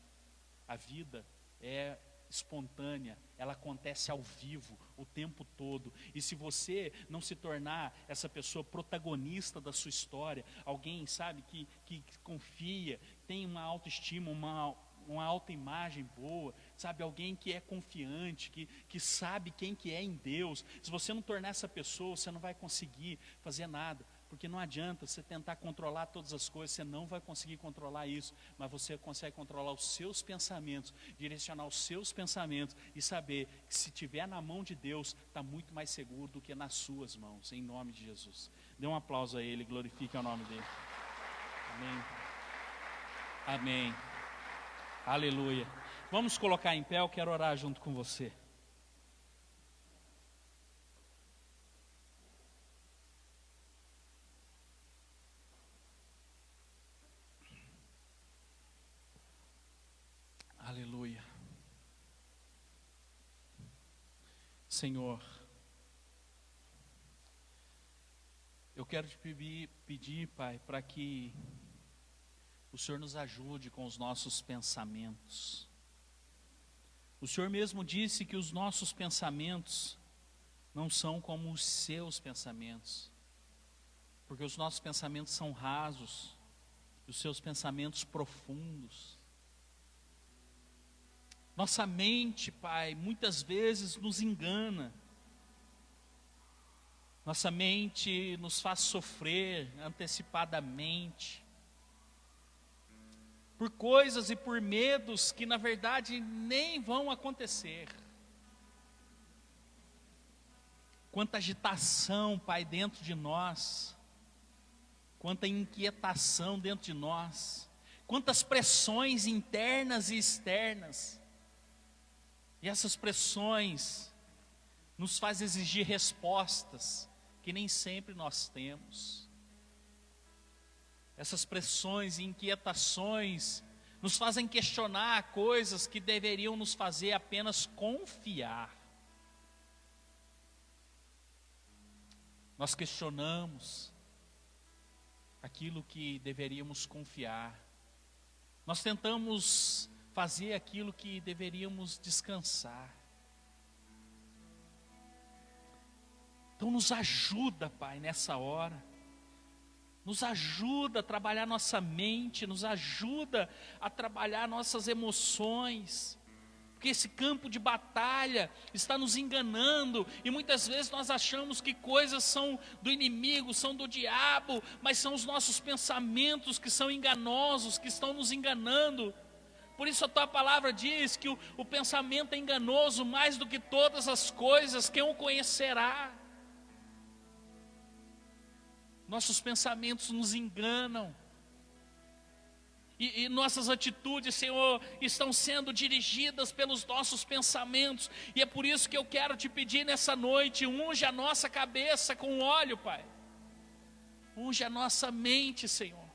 A vida é espontânea, ela acontece ao vivo, o tempo todo. E se você não se tornar essa pessoa protagonista da sua história, alguém, sabe, que confia, tem uma autoestima, uma autoimagem boa, sabe, alguém que é confiante, que sabe quem que é em Deus, se você não tornar essa pessoa, você não vai conseguir fazer nada. Porque não adianta você tentar controlar todas as coisas, você não vai conseguir controlar isso, mas você consegue controlar os seus pensamentos, direcionar os seus pensamentos e saber que se estiver na mão de Deus, está muito mais seguro do que nas suas mãos, em nome de Jesus. Dê um aplauso a Ele, glorifique o nome dEle. Amém. Amém. Aleluia. Vamos colocar em pé, eu quero orar junto com você. Aleluia. Senhor, eu quero te pedir, Pai, para que o Senhor nos ajude com os nossos pensamentos. O Senhor mesmo disse que os nossos pensamentos não são como os seus pensamentos, porque os nossos pensamentos são rasos, os seus pensamentos profundos. Nossa mente, Pai, muitas vezes nos engana. Nossa mente nos faz sofrer antecipadamente por coisas e por medos que na verdade nem vão acontecer. Quanta agitação, Pai, dentro de nós, quanta inquietação dentro de nós, quantas pressões internas e externas. E essas pressões nos faz exigir respostas que nem sempre nós temos. Essas pressões e inquietações nos fazem questionar coisas que deveriam nos fazer apenas confiar. Nós questionamos aquilo que deveríamos confiar. Nós tentamos fazer aquilo que deveríamos descansar. Então nos ajuda, Pai, nessa hora. Nos ajuda a trabalhar nossa mente, nos ajuda a trabalhar nossas emoções. Porque esse campo de batalha está nos enganando, e muitas vezes nós achamos que coisas são do inimigo, são do diabo, mas são os nossos pensamentos que são enganosos, que estão nos enganando. Por isso a tua palavra diz que o pensamento é enganoso mais do que todas as coisas, quem o conhecerá? Nossos pensamentos nos enganam. E nossas atitudes, Senhor, estão sendo dirigidas pelos nossos pensamentos. E é por isso que eu quero te pedir nessa noite, unge a nossa cabeça com óleo, Pai. Unge a nossa mente, Senhor.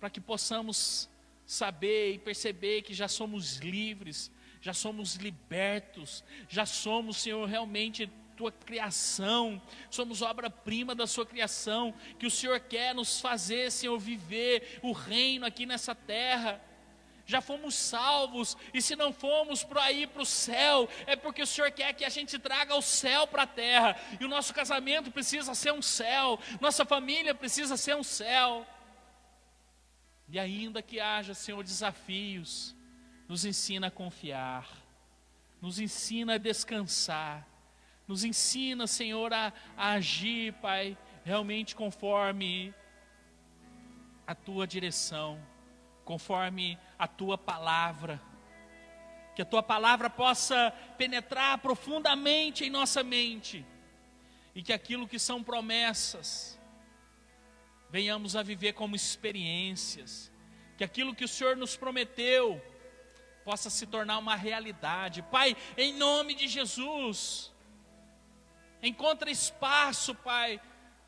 Para que possamos saber e perceber que já somos livres, já somos libertos, já somos, Senhor, realmente tua criação, somos obra-prima da sua criação, que o Senhor quer nos fazer, Senhor, viver o reino aqui nessa terra. Já fomos salvos, e se não fomos para aí para o céu, é porque o Senhor quer que a gente traga o céu para a terra, e o nosso casamento precisa ser um céu, nossa família precisa ser um céu. E ainda que haja, Senhor, desafios, nos ensina a confiar, nos ensina a descansar, nos ensina, Senhor, a agir, Pai, realmente conforme a tua direção, conforme a tua palavra. Que a tua palavra possa penetrar profundamente em nossa mente, e que aquilo que são promessas, venhamos a viver como experiências, que aquilo que o Senhor nos prometeu, possa se tornar uma realidade. Pai, em nome de Jesus, encontra espaço, Pai,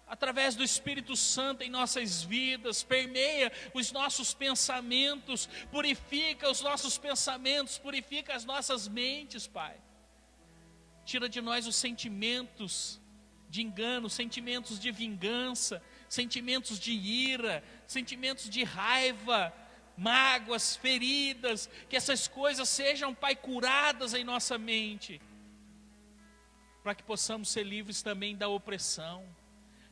através do Espírito Santo em nossas vidas, permeia os nossos pensamentos, purifica os nossos pensamentos, purifica as nossas mentes, Pai. Tira de nós os sentimentos de engano, sentimentos de vingança, sentimentos de ira, sentimentos de raiva. mágoas, feridas, que essas coisas sejam, Pai, curadas em nossa mente, para que possamos ser livres também da opressão.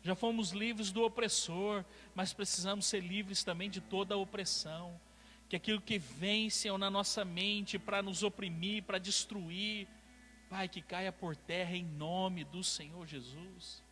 Já fomos livres do opressor, mas precisamos ser livres também de toda a opressão. Que aquilo que vem, Senhor, na nossa mente para nos oprimir, para destruir, Pai, que caia por terra em nome do Senhor Jesus.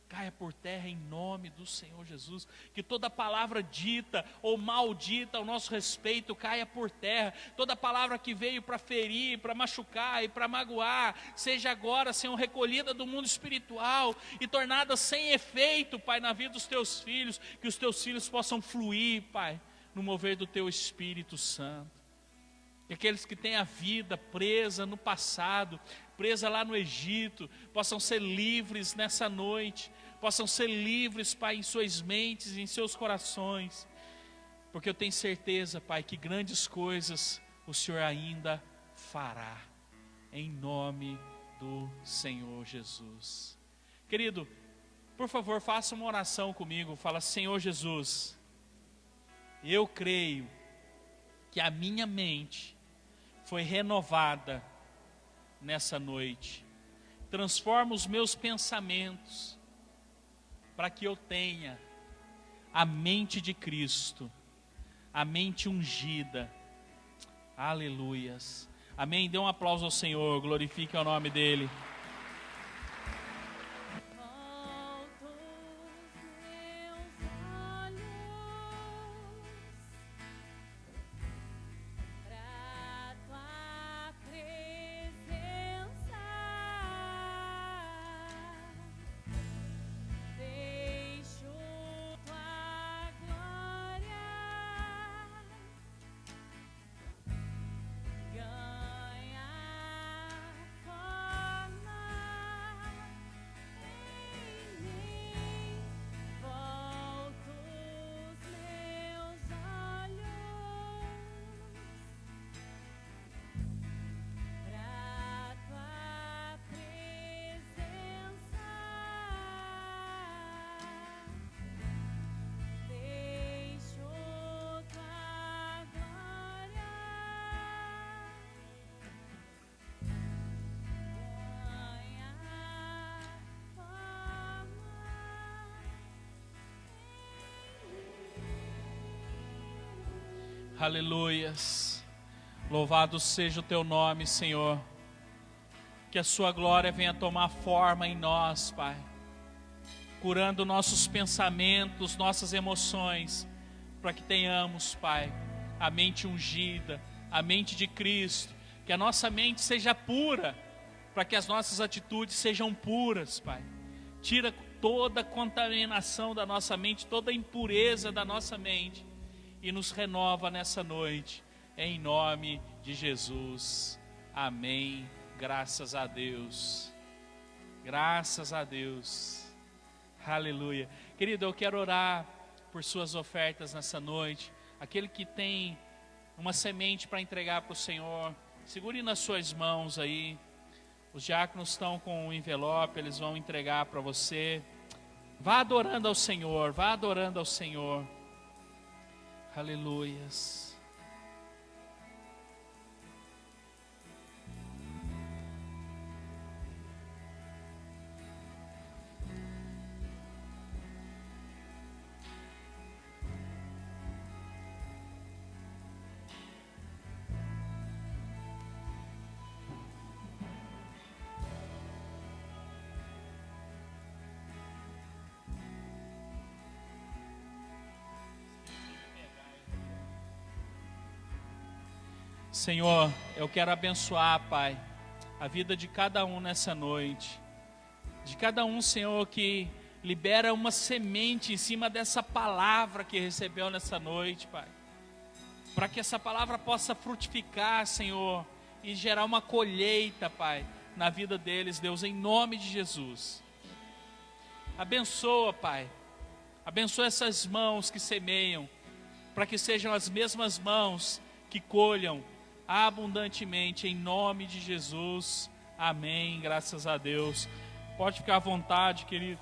Caia por terra em nome do Senhor Jesus. Que toda palavra dita ou maldita ao nosso respeito caia por terra. Toda palavra que veio para ferir, para machucar e para magoar, seja agora, Senhor, recolhida do mundo espiritual e tornada sem efeito, Pai, na vida dos teus filhos. Que os teus filhos possam fluir, Pai, no mover do teu Espírito Santo. Que aqueles que têm a vida presa no passado, presa lá no Egito, possam ser livres nessa noite. Possam ser livres, Pai, em suas mentes e em seus corações. Porque eu tenho certeza, Pai, que grandes coisas o Senhor ainda fará. Em nome do Senhor Jesus. Querido, por favor, faça uma oração comigo. Fala: Senhor Jesus, eu creio que a minha mente foi renovada nessa noite. Transforma os meus pensamentos para que eu tenha a mente de Cristo, a mente ungida. Aleluias. Amém. Dê um aplauso ao Senhor, glorifique o nome dEle. Aleluias. Louvado seja o teu nome, Senhor. Que a sua glória venha tomar forma em nós, Pai, curando nossos pensamentos, nossas emoções, para que tenhamos, Pai, a mente ungida, a mente de Cristo. Que a nossa mente seja pura, para que as nossas atitudes sejam puras, Pai. Tira toda a contaminação da nossa mente, toda a impureza da nossa mente, e nos renova nessa noite, em nome de Jesus. Amém. Graças a Deus. Graças a Deus. Aleluia. Querido, eu quero orar por suas ofertas nessa noite. Aquele que tem uma semente para entregar para o Senhor, segure nas suas mãos aí. Os diáconos estão com um envelope, eles vão entregar para você. Vá adorando ao Senhor, vá adorando ao Senhor. Aleluias. Senhor, eu quero abençoar, Pai, a vida de cada um nessa noite. De cada um, Senhor, que libera uma semente em cima dessa palavra que recebeu nessa noite, Pai. Para que essa palavra possa frutificar, Senhor, e gerar uma colheita, Pai, na vida deles, Deus, em nome de Jesus. Abençoa, Pai. Abençoa essas mãos que semeiam, para que sejam as mesmas mãos que colham abundantemente, em nome de Jesus. Amém, graças a Deus. Pode ficar à vontade, querido.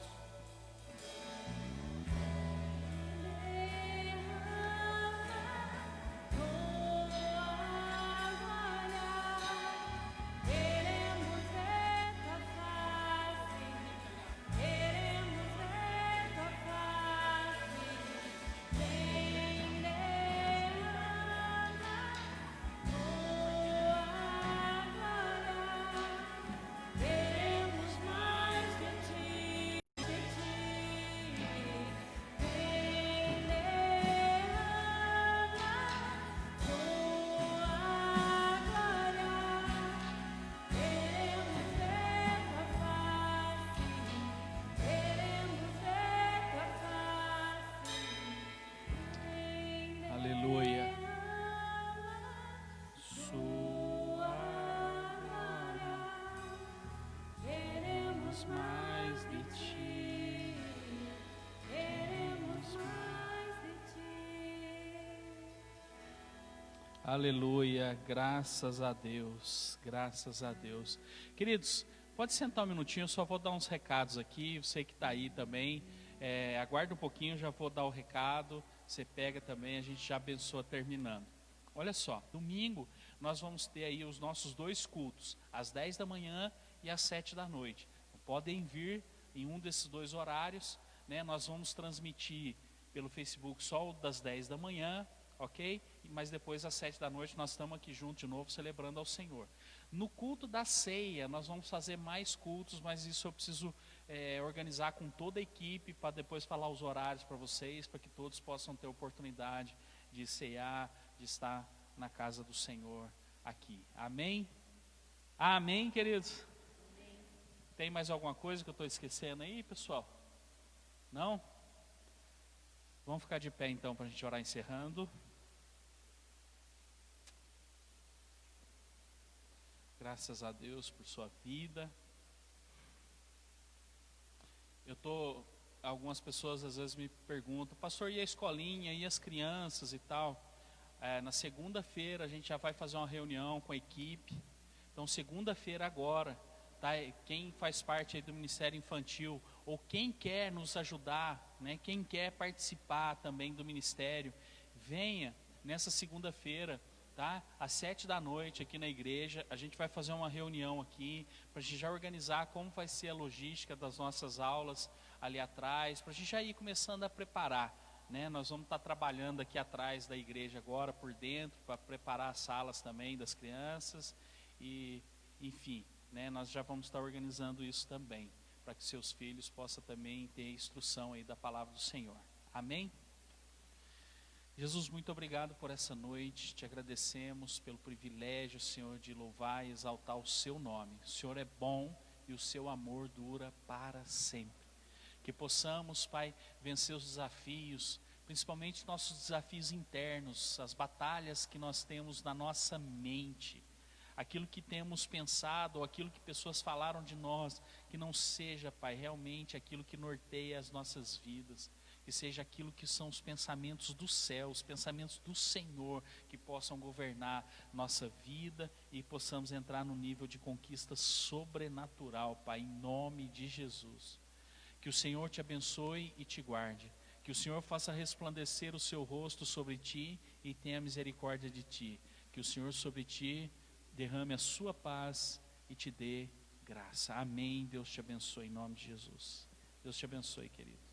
Aleluia, graças a Deus, graças a Deus. Queridos, pode sentar um minutinho, eu só vou dar uns recados aqui, você que está aí também, aguarda um pouquinho, já vou dar o recado, você pega também, a gente já abençoa terminando. Olha só, domingo nós vamos ter aí os nossos 2 cultos, às 10 da manhã e às 7 da noite. Podem vir em um desses 2 horários, né? Nós vamos transmitir pelo Facebook só o das 10 da manhã, ok? Mas depois às 7 da noite nós estamos aqui juntos de novo celebrando ao Senhor. No culto da ceia nós vamos fazer mais cultos, mas isso eu preciso organizar com toda a equipe para depois falar os horários para vocês, para que todos possam ter oportunidade de ceiar, de estar na casa do Senhor aqui. Amém? Amém, queridos? Amém. Tem mais alguma coisa que eu estou esquecendo aí, pessoal? Não? Vamos ficar de pé então para a gente orar encerrando. Graças a Deus por sua vida. Algumas pessoas às vezes me perguntam, pastor, e a escolinha, e as crianças e tal? Na segunda-feira a gente já vai fazer uma reunião com a equipe. Então segunda-feira agora, tá? Quem faz parte aí do Ministério Infantil, ou quem quer nos ajudar, né? Quem quer participar também do Ministério, venha nessa segunda-feira, tá? Às 7 da noite aqui na igreja, a gente vai fazer uma reunião aqui, para a gente já organizar como vai ser a logística das nossas aulas ali atrás, para a gente já ir começando a preparar, né? Nós vamos estar trabalhando aqui atrás da igreja agora, por dentro, para preparar as salas também das crianças, e enfim, né? Nós já vamos estar organizando isso também, para que seus filhos possam também ter instrução aí da palavra do Senhor. Amém? Jesus, muito obrigado por essa noite, te agradecemos pelo privilégio, Senhor, de louvar e exaltar o seu nome. O Senhor é bom e o seu amor dura para sempre. Que possamos, Pai, vencer os desafios, principalmente nossos desafios internos, as batalhas que nós temos na nossa mente, aquilo que temos pensado, ou aquilo que pessoas falaram de nós, que não seja, Pai, realmente aquilo que norteia as nossas vidas, que seja aquilo que são os pensamentos do céu, os pensamentos do Senhor, que possam governar nossa vida e possamos entrar no nível de conquista sobrenatural, Pai, em nome de Jesus. Que o Senhor te abençoe e te guarde, que o Senhor faça resplandecer o seu rosto sobre ti e tenha misericórdia de ti, que o Senhor sobre ti derrame a sua paz e te dê graça. Amém. Deus te abençoe em nome de Jesus. Deus te abençoe, querido.